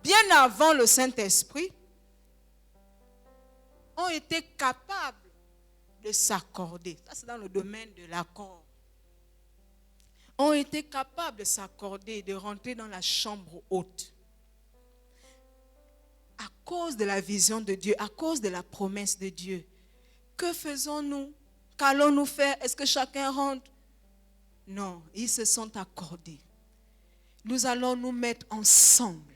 bien avant le Saint-Esprit, ont été capables de s'accorder. Ça, c'est dans le domaine de l'accord. Ont été capables de s'accorder, de rentrer dans la chambre haute. À cause de la vision de Dieu, à cause de la promesse de Dieu. Que faisons-nous? Qu'allons-nous faire? Est-ce que chacun rentre? Non, ils se sont accordés. Nous allons nous mettre ensemble.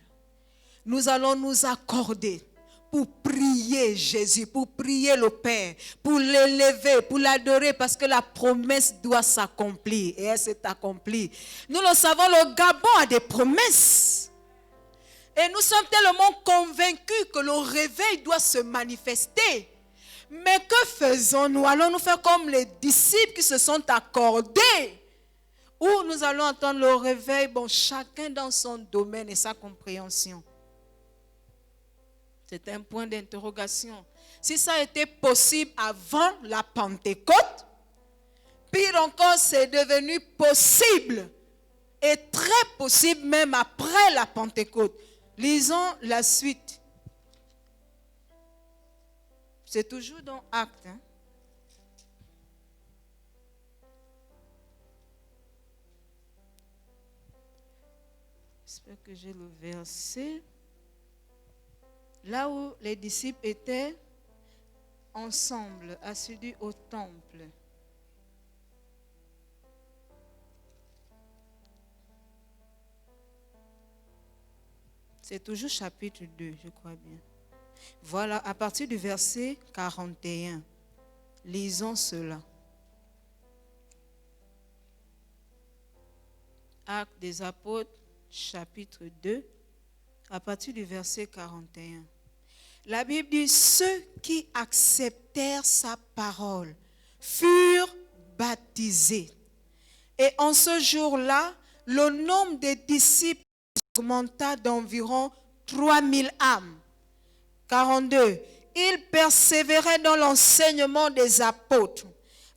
Nous allons nous accorder pour prier Jésus, pour prier le Père, pour l'élever, pour l'adorer, parce que la promesse doit s'accomplir. Et elle s'est accomplie. Nous le savons, le Gabon a des promesses. Et nous sommes tellement convaincus que le réveil doit se manifester. Mais que faisons-nous? Allons-nous faire comme les disciples qui se sont accordés? Ou nous allons entendre le réveil, bon, chacun dans son domaine et sa compréhension. C'est un point d'interrogation. Si ça a été possible avant la Pentecôte, pire encore, c'est devenu possible et très possible même après la Pentecôte. Lisons la suite. C'est toujours dans Actes. J'espère que j'ai le verset. Là où les disciples étaient ensemble, assidus au temple. C'est toujours chapitre 2, je crois bien. Voilà, à partir du verset 41. Lisons cela. Actes des apôtres, chapitre 2, à partir du verset 41. La Bible dit, ceux qui acceptèrent sa parole furent baptisés. Et en ce jour-là, le nombre des disciples augmenta d'environ 3000 âmes. 42. Ils persévéraient dans l'enseignement des apôtres,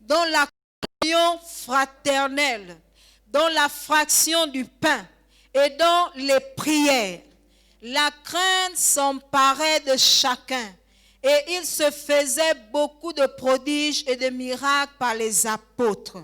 dans la communion fraternelle, dans la fraction du pain et dans les prières. La crainte s'emparait de chacun et il se faisait beaucoup de prodiges et de miracles par les apôtres.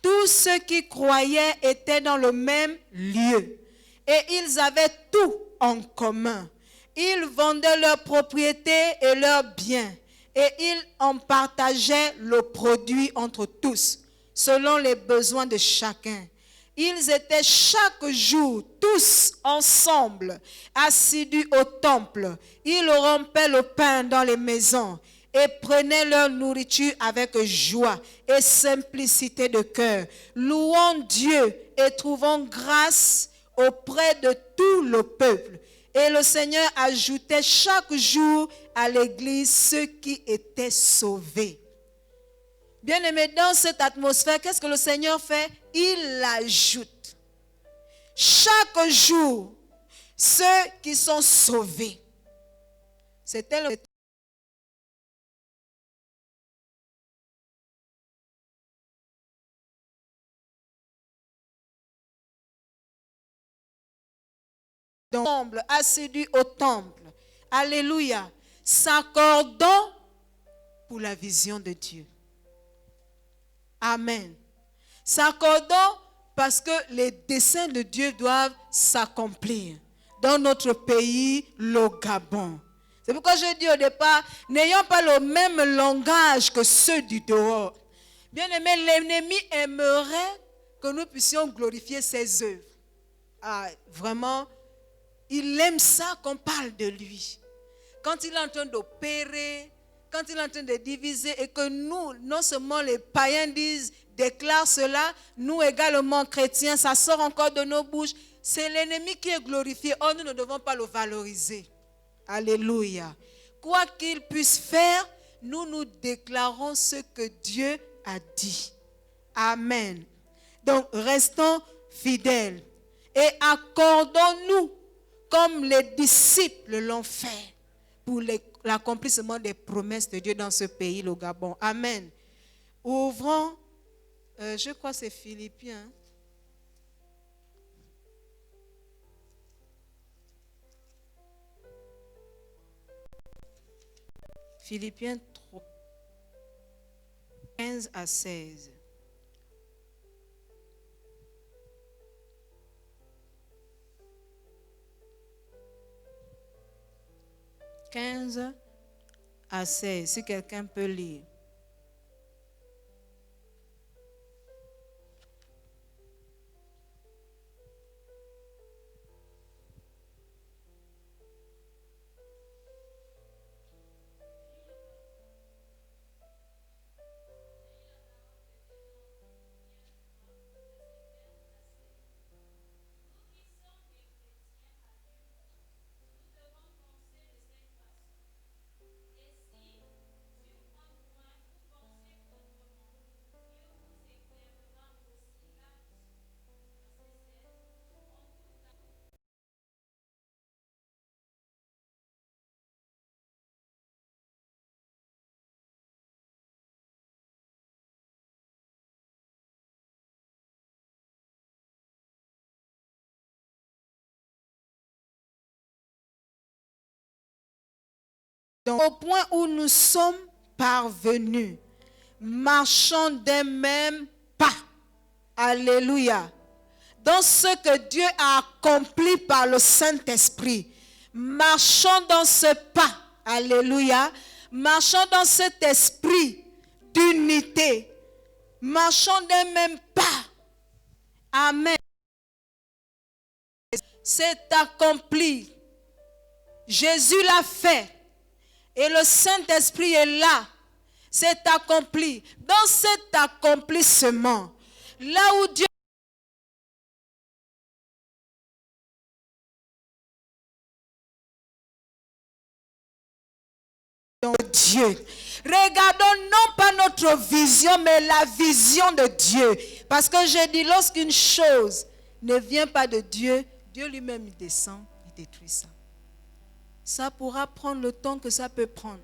Tous ceux qui croyaient étaient dans le même lieu et ils avaient tout en commun. Ils vendaient leurs propriétés et leurs biens et ils en partageaient le produit entre tous, selon les besoins de chacun. Ils étaient chaque jour tous ensemble, assidus au temple. Ils rompaient le pain dans les maisons et prenaient leur nourriture avec joie et simplicité de cœur, louant Dieu et trouvant grâce auprès de tout le peuple. Et le Seigneur ajoutait chaque jour à l'église ceux qui étaient sauvés. Bien-aimés, dans cette atmosphère, qu'est-ce que le Seigneur fait? Il ajoute chaque jour ceux qui sont sauvés. C'était le temple, assidus au temple. Alléluia. S'accordant pour la vision de Dieu. Amen. S'accordant parce que les desseins de Dieu doivent s'accomplir dans notre pays, le Gabon. C'est pourquoi je dis au départ, n'ayons pas le même langage que ceux du dehors. Bien aimé, l'ennemi aimerait que nous puissions glorifier ses œuvres. Ah, vraiment, il aime ça qu'on parle de lui. Quand il est en train d'opérer, quand il est en train de diviser et que nous, non seulement les païens déclarent cela, nous également chrétiens, ça sort encore de nos bouches. C'est l'ennemi qui est glorifié. Oh, nous ne devons pas le valoriser. Alléluia. Quoi qu'il puisse faire, nous déclarons ce que Dieu a dit. Amen. Donc, restons fidèles et accordons-nous comme les disciples l'ont fait pour l'accomplissement des promesses de Dieu dans ce pays, le Gabon. Amen. Ouvrons, je crois que c'est Philippiens. Philippiens 3, 15 à 16. « 15 à 16, si quelqu'un peut lire. Donc, au point où nous sommes parvenus, marchons des mêmes pas. Alléluia. Dans ce que Dieu a accompli par le Saint-Esprit, marchons dans ce pas. Alléluia. Marchons dans cet esprit d'unité. Marchons des mêmes pas. Amen. C'est accompli. Jésus l'a fait. Et le Saint-Esprit est là. C'est accompli. Dans cet accomplissement, là où Dieu Dieu. Regardons non pas notre vision, mais la vision de Dieu. Parce que j'ai dit, lorsqu'une chose ne vient pas de Dieu, Dieu lui-même il descend, il détruit ça. Ça pourra prendre le temps que ça peut prendre.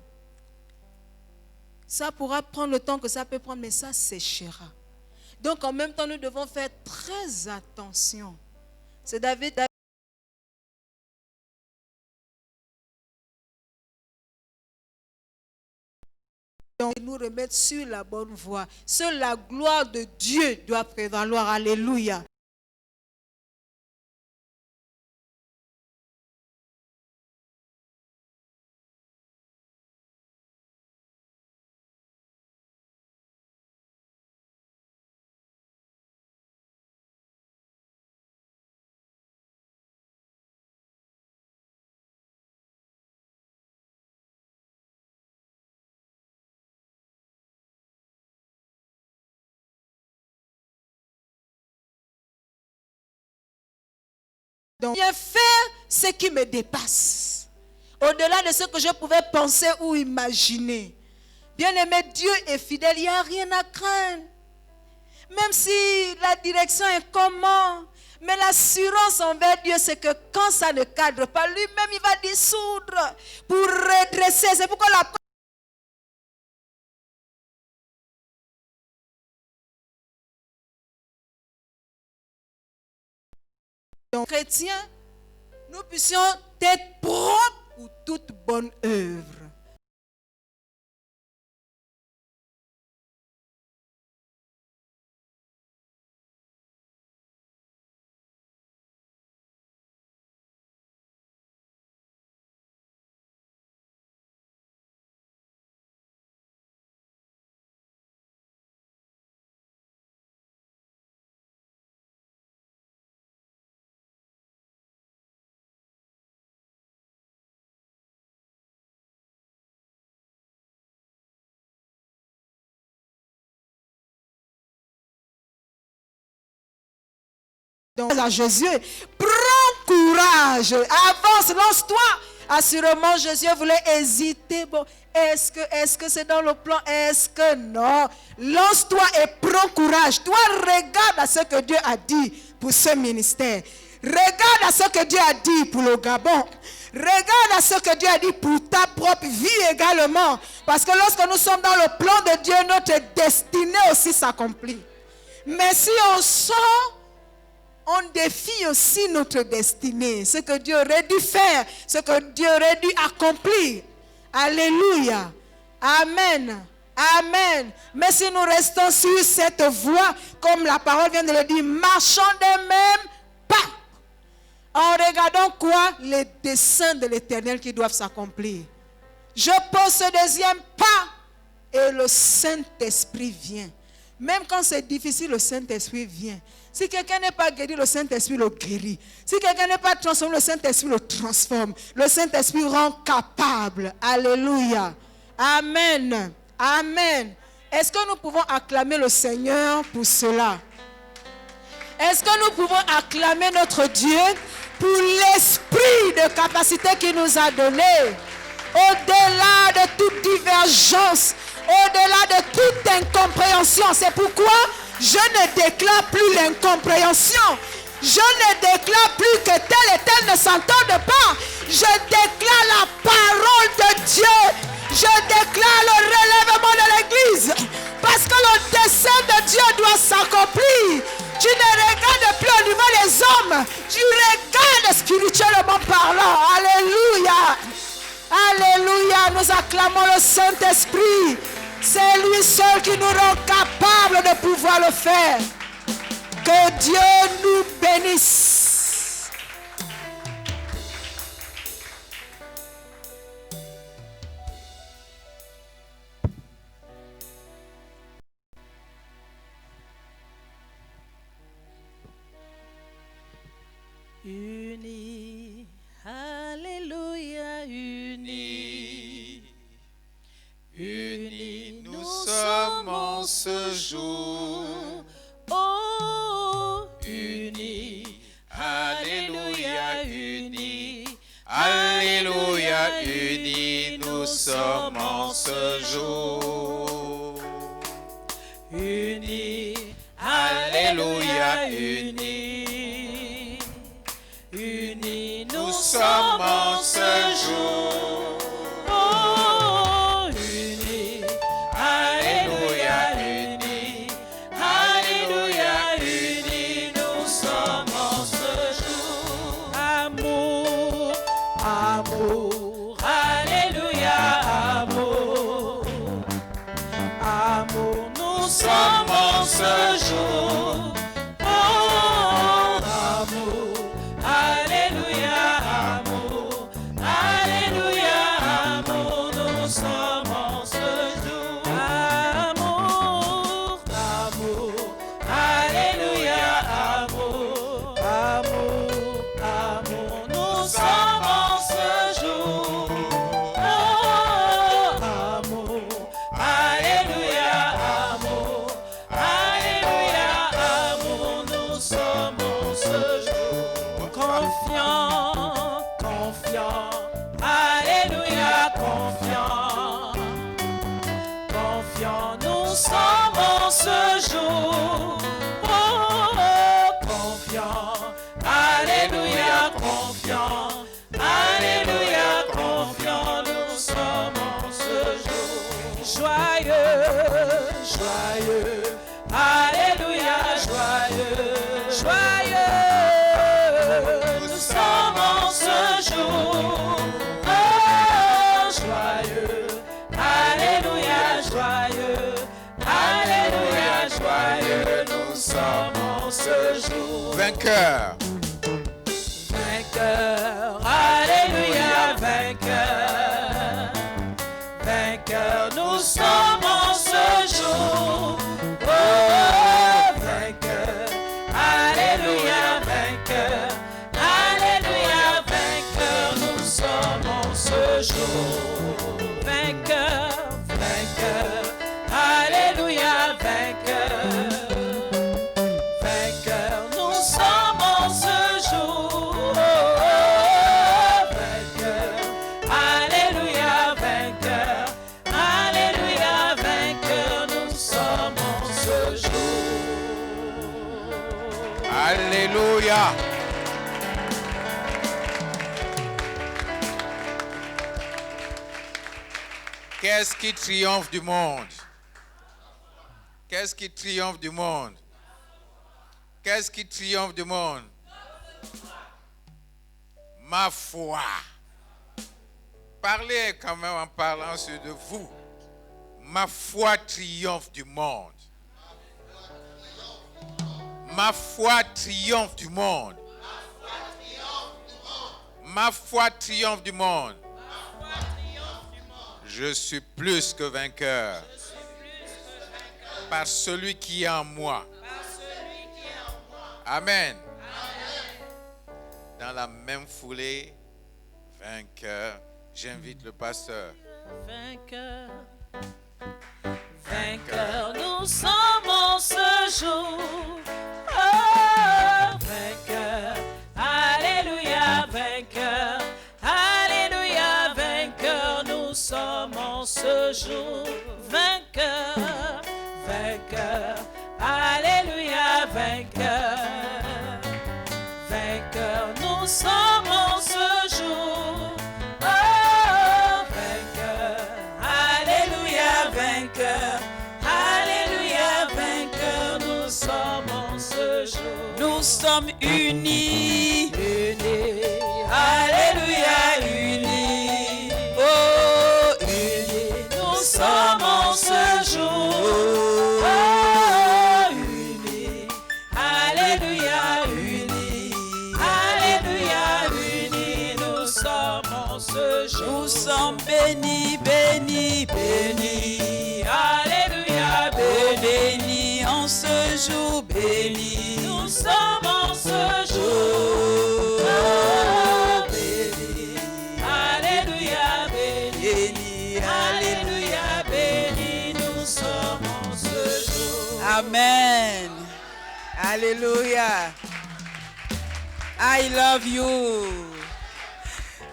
Ça pourra prendre le temps que ça peut prendre, mais ça séchera. Donc en même temps, nous devons faire très attention. C'est David donc nous remettre sur la bonne voie. Seule la gloire de Dieu doit prévaloir. Alléluia. Donc, bien faire ce qui me dépasse. Au-delà de ce que je pouvais penser ou imaginer. Bien-aimé, Dieu est fidèle, il n'y a rien à craindre. Même si la direction est comment. Mais l'assurance envers Dieu, c'est que quand ça ne cadre pas, lui-même, il va dissoudre pour redresser. C'est pourquoi la donc, chrétiens, nous puissions être propres pour toute bonne œuvre. Donc à Josué, prends courage, avance, lance-toi. Assurément, Josué voulait hésiter. Bon, est-ce que c'est dans le plan? Est-ce que non? Lance-toi et prends courage. Toi, regarde à ce que Dieu a dit pour ce ministère. Regarde à ce que Dieu a dit pour le Gabon. Regarde à ce que Dieu a dit pour ta propre vie également. Parce que lorsque nous sommes dans le plan de Dieu, notre destinée aussi s'accomplit. Mais si on sort, on défie aussi notre destinée. Ce que Dieu aurait dû faire, ce que Dieu aurait dû accomplir. Alléluia. Amen. Amen. Mais si nous restons sur cette voie, comme la parole vient de le dire, marchons des mêmes pas. En regardant quoi? Les desseins de l'Éternel qui doivent s'accomplir. Je pose ce deuxième pas et le Saint-Esprit vient. Même quand c'est difficile, le Saint-Esprit vient. Si quelqu'un n'est pas guéri, le Saint-Esprit le guérit. Si quelqu'un n'est pas transformé, le Saint-Esprit le transforme. Le Saint-Esprit rend capable. Alléluia. Amen. Amen. Est-ce que nous pouvons acclamer le Seigneur pour cela? Est-ce que nous pouvons acclamer notre Dieu pour l'esprit de capacité qu'il nous a donné? Au-delà de toute divergence, au-delà de toute incompréhension. C'est pourquoi je ne déclare plus l'incompréhension. Je ne déclare plus que tel et tel ne s'entendent pas. Je déclare la parole de Dieu. Je déclare le relèvement de l'Église. Parce que le dessein de Dieu doit s'accomplir. Tu ne regardes plus au niveau des hommes. Tu regardes spirituellement parlant. Alléluia. Alléluia. Nous acclamons le Saint-Esprit. C'est lui seul qui nous rend capables de pouvoir le faire. Que Dieu nous bénisse. Unis, alléluia, unis. Unis, nous sommes en ce jour. Oh, unis, alléluia, unis. Alléluia, unis, nous sommes en ce jour. Unis, Alléluia, unis. Unis, nous sommes en ce jour. Oh, unis, alléluia, unis. Alléluia, unis, nous sommes en ce jour. Amour, amour, alléluia, amour. Amour, nous sommes en ce jour. Oh, amour, alléluia, amour. Alléluia, amour, nous sommes en ce jour. Amour, amour, alléluia, amour. Amour, amour, nous sommes en ce jour. Oh, amour, alléluia, amour. Alléluia, amour, nous sommes en ce jour. Confiant, confiant, alléluia, confiant. Confiant, nous sommes en ce jour. Oh, confiant, alléluia, confiant. Alléluia, confiant, nous sommes en ce jour. Joyeux, joyeux, alléluia, joyeux, joyeux, nous sommes en ce jour. Oh, joyeux, alléluia, joyeux, alléluia, joyeux, nous sommes en ce jour. Vainqueur, Vainqueur, alléluia, vainqueur. Vainqueur, nous sommes en ce jour. Oh, vainqueur, alléluia, vainqueur. Alléluia, vainqueur, nous sommes en ce jour. Vainqueur, vainqueur, alléluia, vainqueur. Vainqueur, nous sommes en Alléluia. Qu'est-ce qui triomphe du monde? Qu'est-ce qui triomphe du monde? Qu'est-ce qui triomphe du monde? Ma foi. Parlez quand même en parlant sur de vous. Ma foi triomphe du monde. Ma foi triomphe du monde. Ma foi triomphe du monde. Je suis plus que vainqueur. Par celui qui est en moi. Amen. Dans la même foulée, vainqueur, j'invite le pasteur. Vainqueur, vainqueur, nous sommes en ce jour. Oh, vainqueur, alléluia, vainqueur, alléluia, vainqueur, nous sommes en ce jour. Vainqueur, vainqueur, alléluia, vainqueur, vainqueur, nous sommes en ce jour. Oh, vainqueur, alléluia, vainqueur, alléluia, vainqueur, nous sommes en ce jour. Nous sommes unis, unis, alléluia, unis, oh, unis, nous sommes en ce jour. Oh, unis, alléluia, unis, alléluia, unis, nous sommes en ce jour. Nous sommes bénis, bénis, bénis, alléluia, bénis en ce jour, bénis, nous sommes en ce jour. Oh, bénis, alléluia, bénis, alléluia, bénis, nous sommes en ce jour. Amen. Alléluia. I love you.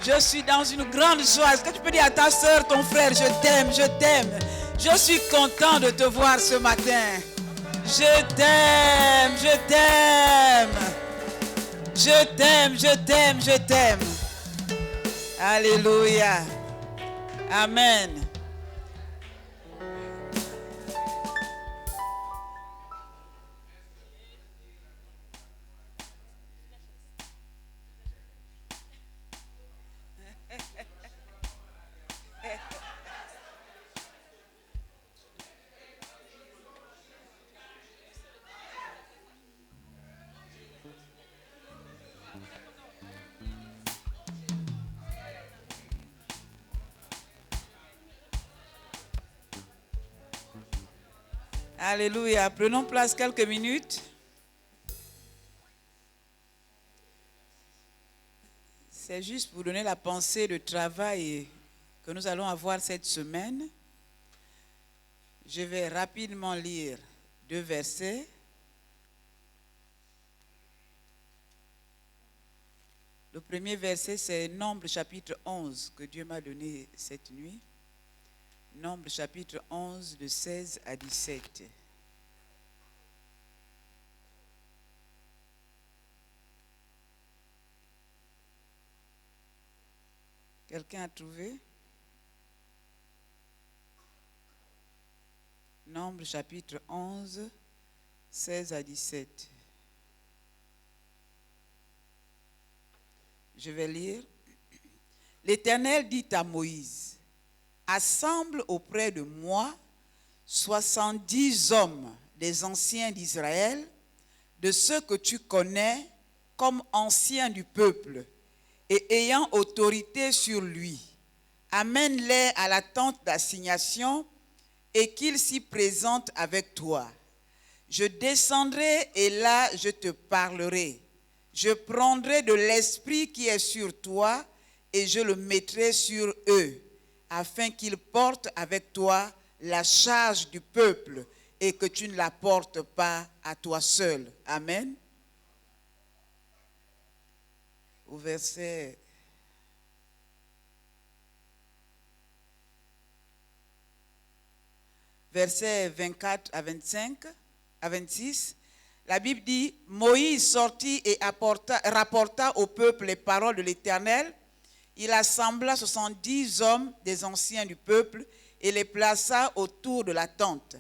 Je suis dans une grande joie. Est-ce que tu peux dire à ta soeur, ton frère, je t'aime, je t'aime. Je suis content de te voir ce matin. Je t'aime, je t'aime. Je t'aime, je t'aime, je t'aime. Alléluia. Amen. Alléluia. Prenons place quelques minutes. C'est juste pour donner la pensée de travail que nous allons avoir cette semaine. Je vais rapidement lire 2 versets. Le premier verset, c'est Nombre chapitre 11 que Dieu m'a donné cette nuit. Nombre chapitre 11 de 16 à 17. Quelqu'un a trouvé? Nombre chapitre 11, 16 à 17. Je vais lire. L'Éternel dit à Moïse: assemble auprès de moi 70 hommes des anciens d'Israël, de ceux que tu connais comme anciens du peuple et ayant autorité sur lui. Amène-les à la tente d'assignation et qu'ils s'y présentent avec toi. Je descendrai et là je te parlerai. Je prendrai de l'esprit qui est sur toi et je le mettrai sur eux, afin qu'ils portent avec toi la charge du peuple et que tu ne la portes pas à toi seul. Amen. Au verset versets 24 à 25, à 26. La Bible dit, Moïse sortit et rapporta au peuple les paroles de l'Éternel. Il assembla 70 hommes des anciens du peuple et les plaça autour de la tente.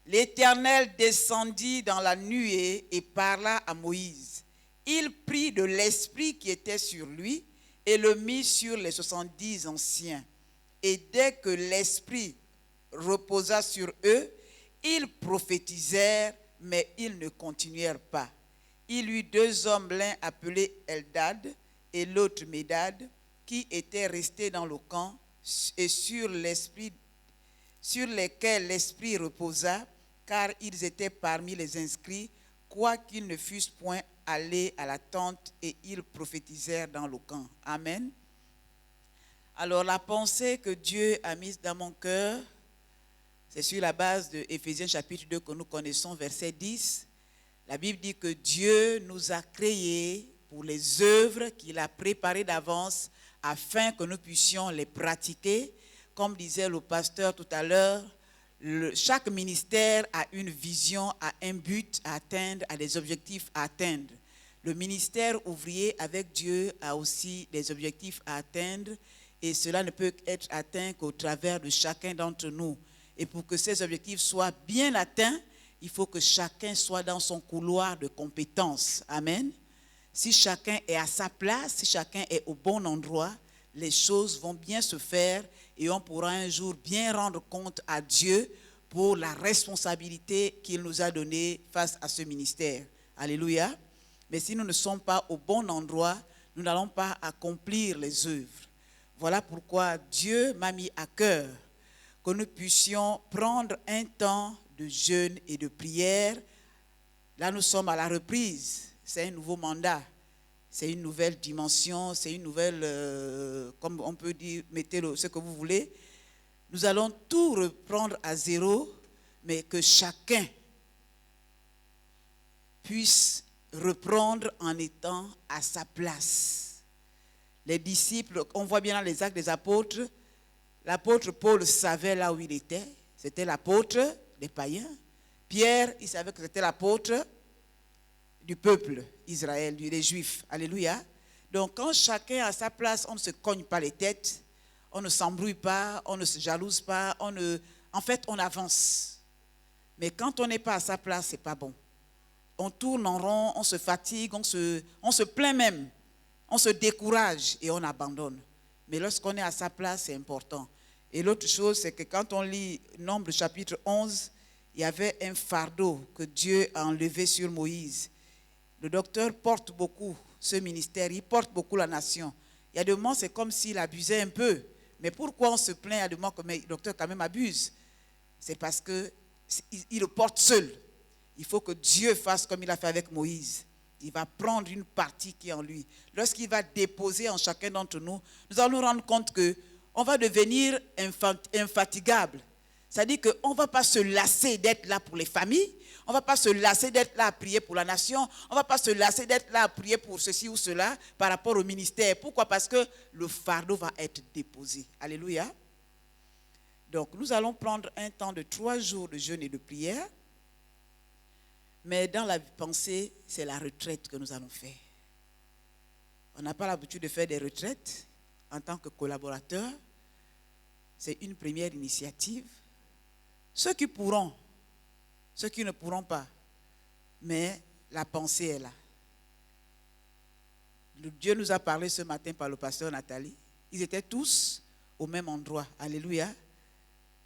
L'Éternel descendit dans la nuée et parla à Moïse. Il prit de l'esprit qui était sur lui et le mit sur les 70 anciens. Et dès que l'esprit reposa sur eux, ils prophétisèrent, mais ils ne continuèrent pas. Il eut 2 hommes, l'un appelé Eldad et l'autre Médad, qui étaient restés dans le camp et sur lesquels l'esprit reposa, car ils étaient parmi les inscrits, quoiqu'ils ne fussent point allés à la tente, et ils prophétisèrent dans le camp. Amen. Alors la pensée que Dieu a mise dans mon cœur, c'est sur la base de Éphésiens chapitre 2 que nous connaissons, verset 10. La Bible dit que Dieu nous a créés pour les œuvres qu'il a préparées d'avance afin que nous puissions les pratiquer. Comme disait le pasteur tout à l'heure, chaque ministère a une vision, a un but à atteindre, a des objectifs à atteindre. Le ministère ouvrier avec Dieu a aussi des objectifs à atteindre, et cela ne peut être atteint qu'au travers de chacun d'entre nous. Et pour que ces objectifs soient bien atteints, il faut que chacun soit dans son couloir de compétences. Amen. Si chacun est à sa place, si chacun est au bon endroit, les choses vont bien se faire et on pourra un jour bien rendre compte à Dieu pour la responsabilité qu'il nous a donnée face à ce ministère. Alléluia. Mais si nous ne sommes pas au bon endroit, nous n'allons pas accomplir les œuvres. Voilà pourquoi Dieu m'a mis à cœur que nous puissions prendre un temps de jeûne et de prière. Là, nous sommes à la reprise. C'est un nouveau mandat. C'est une nouvelle dimension. C'est une nouvelle, comme on peut dire, mettez ce que vous voulez. Nous allons tout reprendre à zéro, mais que chacun puisse reprendre en étant à sa place. Les disciples, on voit bien dans les Actes des Apôtres, l'apôtre Paul savait là où il était. C'était l'apôtre des païens. Pierre, il savait que c'était l'apôtre du peuple Israël, des Juifs. Alléluia. Donc quand chacun a sa place, on ne se cogne pas les têtes, on ne s'embrouille pas, on ne se jalouse pas, en fait on avance. Mais quand on n'est pas à sa place, c'est pas bon. On tourne en rond, on se fatigue, on se plaint même, on se décourage et on abandonne. Mais lorsqu'on est à sa place, c'est important. Et l'autre chose, c'est que quand on lit Nombre chapitre 11, il y avait un fardeau que Dieu a enlevé sur Moïse. Le docteur porte beaucoup ce ministère, il porte beaucoup la nation. Il y a des moments, c'est comme s'il abusait un peu. Mais pourquoi on se plaint à des moments que le docteur quand même abuse? C'est parce qu'il le porte seul. Il faut que Dieu fasse comme il a fait avec Moïse. Il va prendre une partie qui est en lui. Lorsqu'il va déposer en chacun d'entre nous, nous allons nous rendre compte qu'on va devenir infatigable. C'est-à-dire qu'on ne va pas se lasser d'être là pour les familles. On ne va pas se lasser d'être là à prier pour la nation. On ne va pas se lasser d'être là à prier pour ceci ou cela par rapport au ministère. Pourquoi? Parce que le fardeau va être déposé. Alléluia. Donc nous allons prendre un temps de 3 jours de jeûne et de prière. Mais dans la pensée, c'est la retraite que nous allons faire. On n'a pas l'habitude de faire des retraites en tant que collaborateur. C'est une première initiative. Ceux qui pourront, ceux qui ne pourront pas, mais la pensée est là. Dieu nous a parlé ce matin par le pasteur Nathalie. Ils étaient tous au même endroit. Alléluia.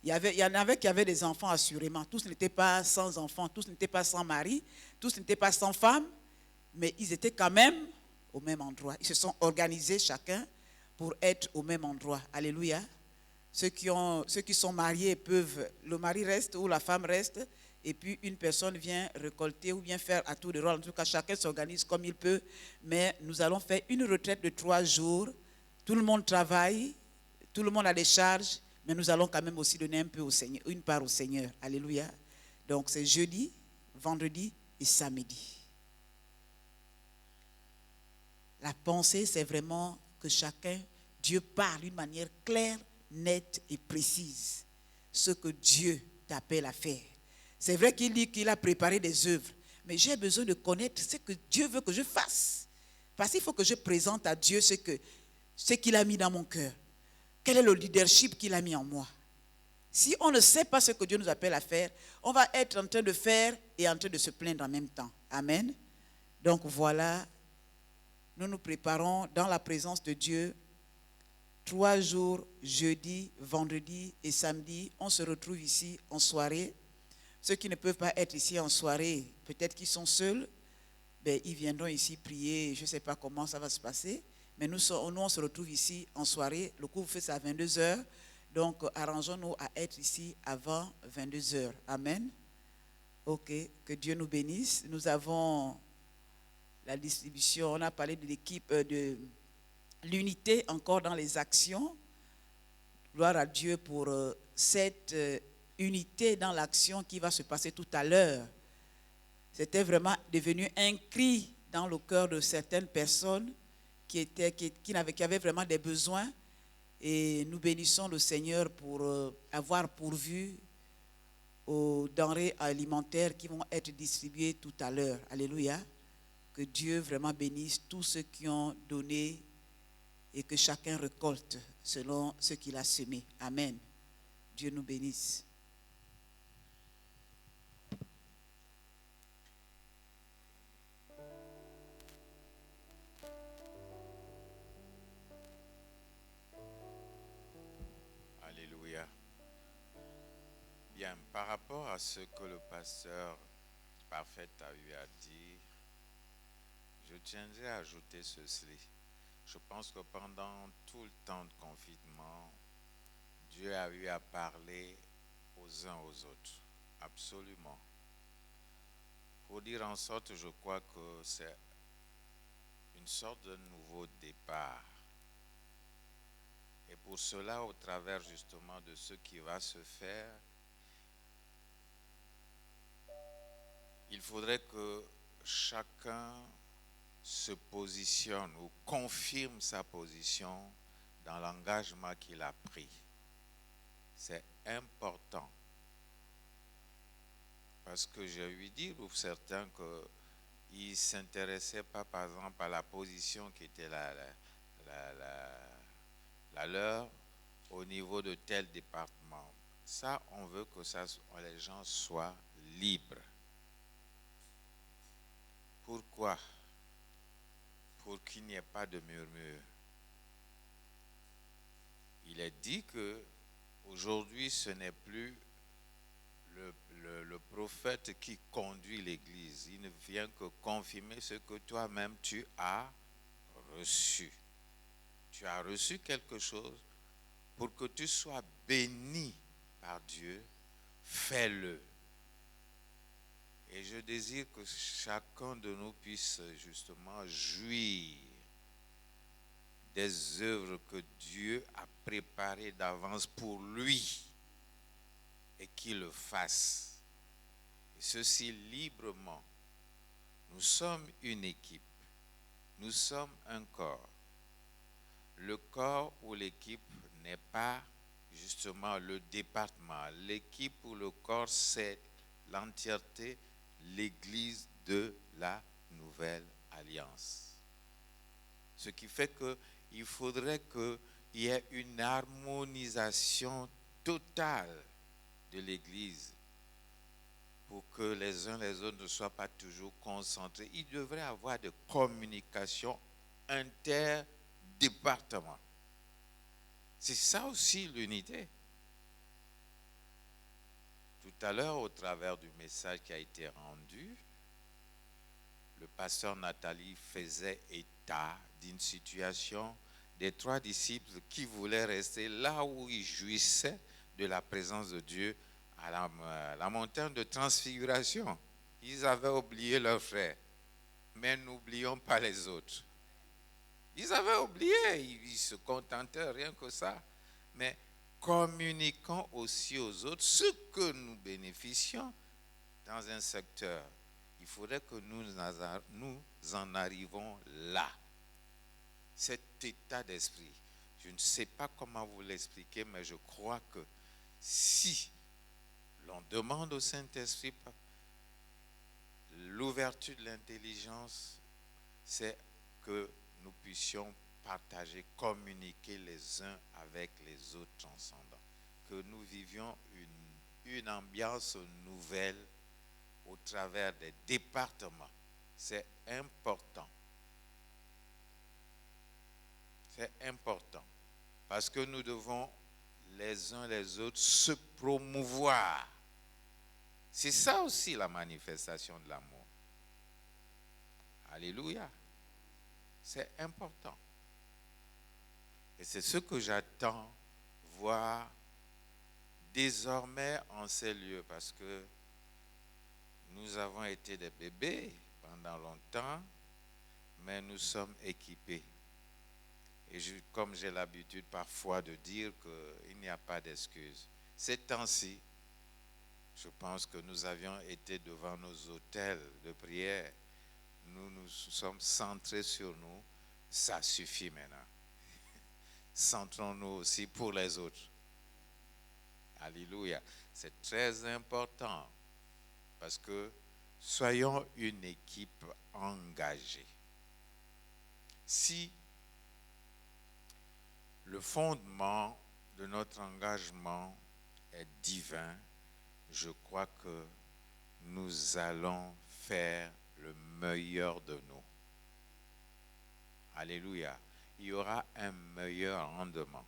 Il y en avait qui avaient des enfants assurément. Tous n'étaient pas sans enfants, tous n'étaient pas sans mari, tous n'étaient pas sans femme, mais ils étaient quand même au même endroit. Ils se sont organisés chacun pour être au même endroit. Alléluia. Ceux qui sont mariés peuvent, le mari reste ou la femme reste, et puis une personne vient récolter ou bien faire à tour de rôle. En tout cas, chacun s'organise comme il peut, mais nous allons faire une retraite de 3 jours. Tout le monde travaille, tout le monde a des charges, mais nous allons quand même aussi donner un peu au Seigneur, une part au Seigneur. Alléluia. Donc c'est jeudi, vendredi et samedi. La pensée, c'est vraiment que chacun, Dieu parle d'une manière claire, nette et précise. Ce que Dieu t'appelle à faire. C'est vrai qu'il dit qu'il a préparé des œuvres, mais j'ai besoin de connaître ce que Dieu veut que je fasse. Parce qu'il faut que je présente à Dieu ce qu'il a mis dans mon cœur. Quel est le leadership qu'il a mis en moi? Si on ne sait pas ce que Dieu nous appelle à faire, on va être en train de faire et en train de se plaindre en même temps. Amen. Donc voilà, nous nous préparons dans la présence de Dieu. 3 jours, jeudi, vendredi et samedi, on se retrouve ici en soirée. Ceux qui ne peuvent pas être ici en soirée, peut-être qu'ils sont seuls, ben, ils viendront ici prier. Je ne sais pas comment ça va se passer, mais nous, on se retrouve ici en soirée. Le couvre-feu, c'est à 22h. Donc, arrangeons-nous à être ici avant 22h. Amen. Ok, que Dieu nous bénisse. Nous avons la distribution. On a parlé de l'équipe, de l'unité encore dans les actions. Gloire à Dieu pour cette unité dans l'action qui va se passer tout à l'heure. C'était vraiment devenu un cri dans le cœur de certaines personnes qui avaient vraiment des besoins. Et nous bénissons le Seigneur pour avoir pourvu aux denrées alimentaires qui vont être distribuées tout à l'heure. Alléluia. Que Dieu vraiment bénisse tous ceux qui ont donné et que chacun récolte selon ce qu'il a semé. Amen. Dieu nous bénisse. Alléluia. Bien, par rapport à ce que le pasteur parfait a eu à dire, je tiendrai à ajouter ceci. Je pense que pendant tout le temps de confinement, Dieu a eu à parler aux uns aux autres. Absolument. Pour dire en sorte, je crois que c'est une sorte de nouveau départ. Et pour cela, au travers justement de ce qui va se faire, il faudrait que chacun se positionne ou confirme sa position dans l'engagement qu'il a pris. C'est important. Parce que j'ai ouï dire pour certains qu'ils ne s'intéressaient pas, par exemple, à la position qui était la leur au niveau de tel département. Ça, on veut que les gens soient libres. Pourquoi? Pour qu'il n'y ait pas de murmure. Il est dit que aujourd'hui, ce n'est plus le prophète qui conduit l'Église. Il ne vient que confirmer ce que toi-même tu as reçu. Tu as reçu quelque chose pour que tu sois béni par Dieu. Fais-le. Et je désire que chacun de nous puisse justement jouir des œuvres que Dieu a préparées d'avance pour lui et qu'il le fasse. Et ceci librement. Nous sommes une équipe. Nous sommes un corps. Le corps ou l'équipe n'est pas justement le département. L'équipe ou le corps, c'est l'entièreté, l'Église de la Nouvelle Alliance. Ce qui fait qu'il faudrait qu'il y ait une harmonisation totale de l'Église pour que les uns les autres ne soient pas toujours concentrés. Il devrait y avoir de communication interdépartement. C'est ça aussi l'unité. Tout à l'heure, au travers du message qui a été rendu, le pasteur Nathalie faisait état d'une situation des 3 disciples qui voulaient rester là où ils jouissaient de la présence de Dieu à la montagne de transfiguration. Ils avaient oublié leurs frères, mais n'oublions pas les autres. Ils avaient oublié, ils se contentaient rien que ça. Mais communiquons aussi aux autres ce que nous bénéficions dans un secteur. Il faudrait que nous en arrivons là. Cet état d'esprit. Je ne sais pas comment vous l'expliquer, mais je crois que si l'on demande au Saint-Esprit L'ouverture de l'intelligence, c'est que nous puissions partager, communiquer les uns avec les autres transcendants. Que nous vivions une ambiance nouvelle au travers des départements. C'est important. C'est important. Parce que nous devons les uns les autres se promouvoir. C'est ça aussi la manifestation de l'amour. Alléluia. C'est important. Et c'est ce que j'attends voir désormais en ces lieux, parce que nous avons été des bébés pendant longtemps, mais nous sommes équipés. Et comme j'ai l'habitude parfois de dire qu'il n'y a pas d'excuse. Ces temps-ci, je pense que nous avions été devant nos autels de prière. Nous nous sommes centrés sur nous. Ça suffit maintenant. Centrons-nous aussi pour les autres. Alléluia. C'est très important parce que soyons une équipe engagée. Si le fondement de notre engagement est divin, je crois que nous allons faire le meilleur de nous. Alléluia. Il y aura un meilleur rendement.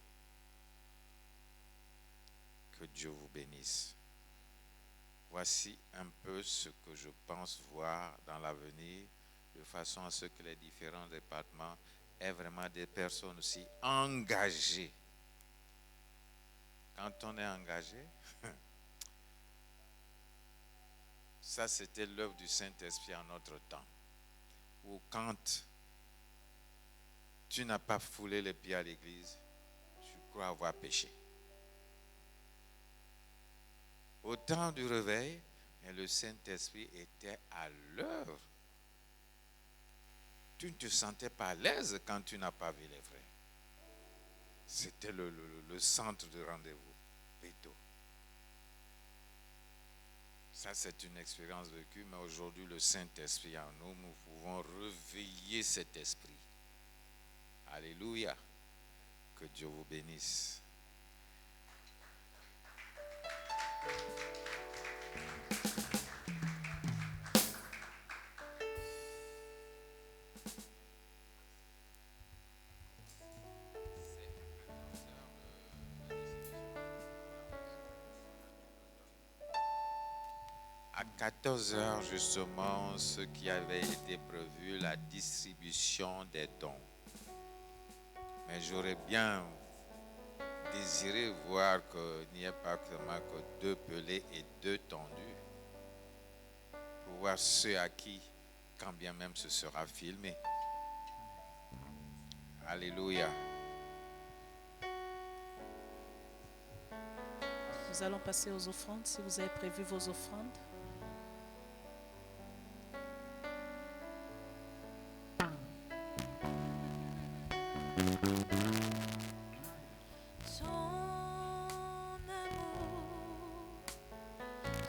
Que Dieu vous bénisse. Voici un peu ce que je pense voir dans l'avenir, de façon à ce que les différents départements aient vraiment des personnes aussi engagées. Quand on est engagé, ça c'était l'œuvre du Saint-Esprit en notre temps, où quand tu n'as pas foulé les pieds à l'église, tu crois avoir péché. Au temps du réveil, le Saint-Esprit était à l'œuvre. Tu ne te sentais pas à l'aise quand tu n'as pas vu les frères. C'était le centre de rendez-vous, plutôt. Ça, c'est une expérience vécue, mais aujourd'hui, le Saint-Esprit en nous, nous pouvons réveiller cet esprit. Alléluia. Que Dieu vous bénisse. À 14h, justement, ce qui avait été prévu, la distribution des dons. Mais j'aurais bien désiré voir qu'il n'y ait pas seulement que 2 pelés et 2 tendus, pour voir ceux à qui, quand bien même ce sera filmé. Alléluia. Nous allons passer aux offrandes, si vous avez prévu vos offrandes.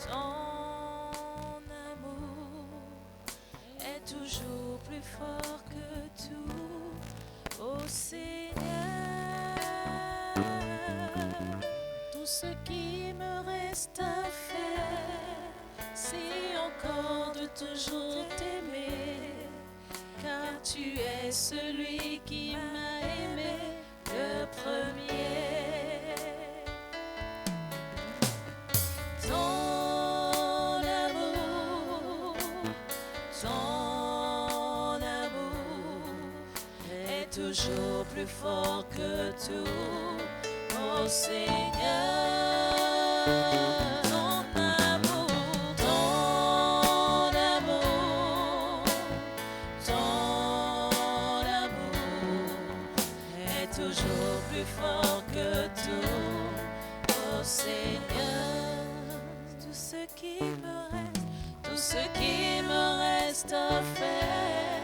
Ton amour est toujours plus fort que tout, ô Seigneur. Tout ce qui me reste à faire, c'est encore de toujours t'aimer, car tu es celui qui m'a aimé le premier. Toujours plus fort que tout, ô Seigneur. Ton amour, ton amour, ton amour est toujours plus fort que tout, ô Seigneur. Tout ce qui me reste à faire,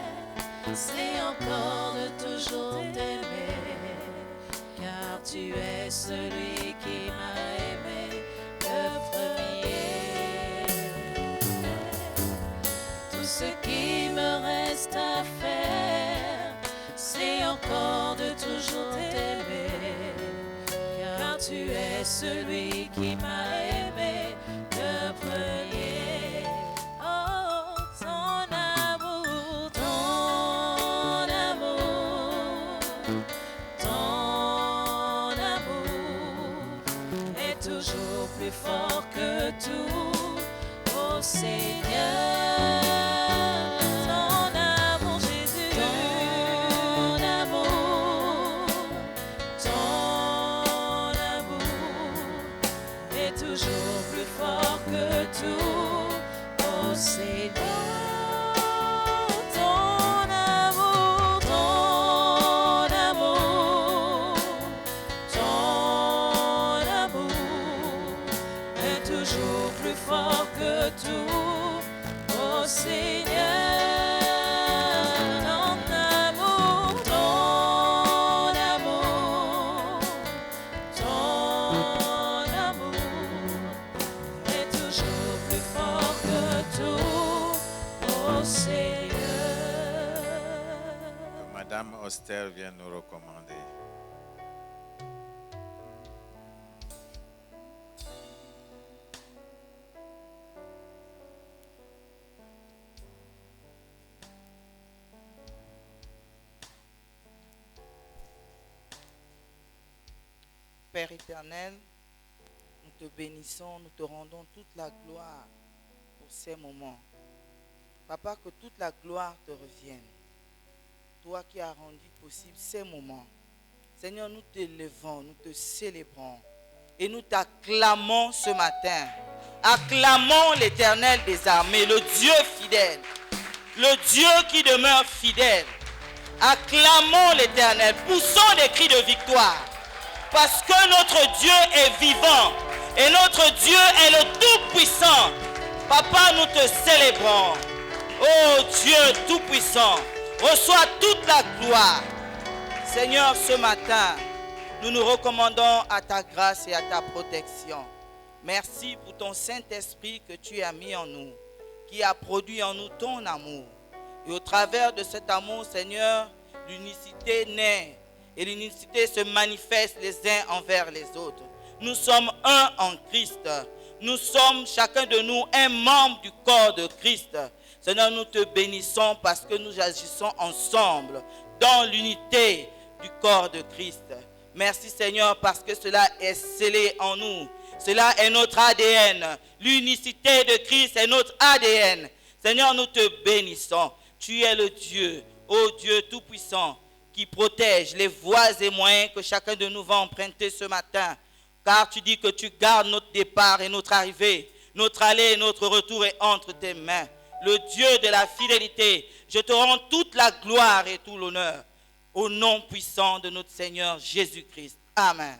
c'est encore de toujours t'aimer, car tu es celui qui m'a aimé le premier. es celui qui m'a aimé le premier. Oh, ton amour, ton amour, ton amour est toujours plus fort que tout, oh Seigneur. Ton amour, Jésus, ton amour, ton amour est toujours plus fort que tout, oh Seigneur. Ton amour, ton amour, ton amour est toujours plus fort que tout, oh Seigneur. Ton amour, ton amour, ton amour est toujours plus fort que tout, oh Seigneur. Madame Auster vient nous recommander. Père éternel, nous te bénissons, nous te rendons toute la gloire pour ces moments. Papa, que toute la gloire te revienne. Toi qui as rendu possible ces moments. Seigneur, nous t'élevons, nous te célébrons et nous t'acclamons ce matin. Acclamons l'Éternel des armées, le Dieu fidèle, le Dieu qui demeure fidèle. Acclamons l'Éternel, poussons des cris de victoire. Parce que notre Dieu est vivant et notre Dieu est le Tout-Puissant. Papa, nous te célébrons. Oh Dieu Tout-Puissant, reçois toute la gloire. Seigneur, ce matin, nous nous recommandons à ta grâce et à ta protection. Merci pour ton Saint-Esprit que tu as mis en nous, qui a produit en nous ton amour. Et au travers de cet amour, Seigneur, l'unicité naît. Et l'unicité se manifeste les uns envers les autres. Nous sommes un en Christ. Nous sommes chacun de nous un membre du corps de Christ. Seigneur, nous te bénissons parce que nous agissons ensemble dans l'unité du corps de Christ. Merci Seigneur parce que cela est scellé en nous. Cela est notre ADN. L'unicité de Christ est notre ADN. Seigneur, nous te bénissons. Tu es le Dieu, ô Dieu Tout-Puissant, qui protège les voies et moyens que chacun de nous va emprunter ce matin. Car tu dis que tu gardes notre départ et notre arrivée, notre aller et notre retour est entre tes mains. Le Dieu de la fidélité, je te rends toute la gloire et tout l'honneur. Au nom puissant de notre Seigneur Jésus-Christ. Amen.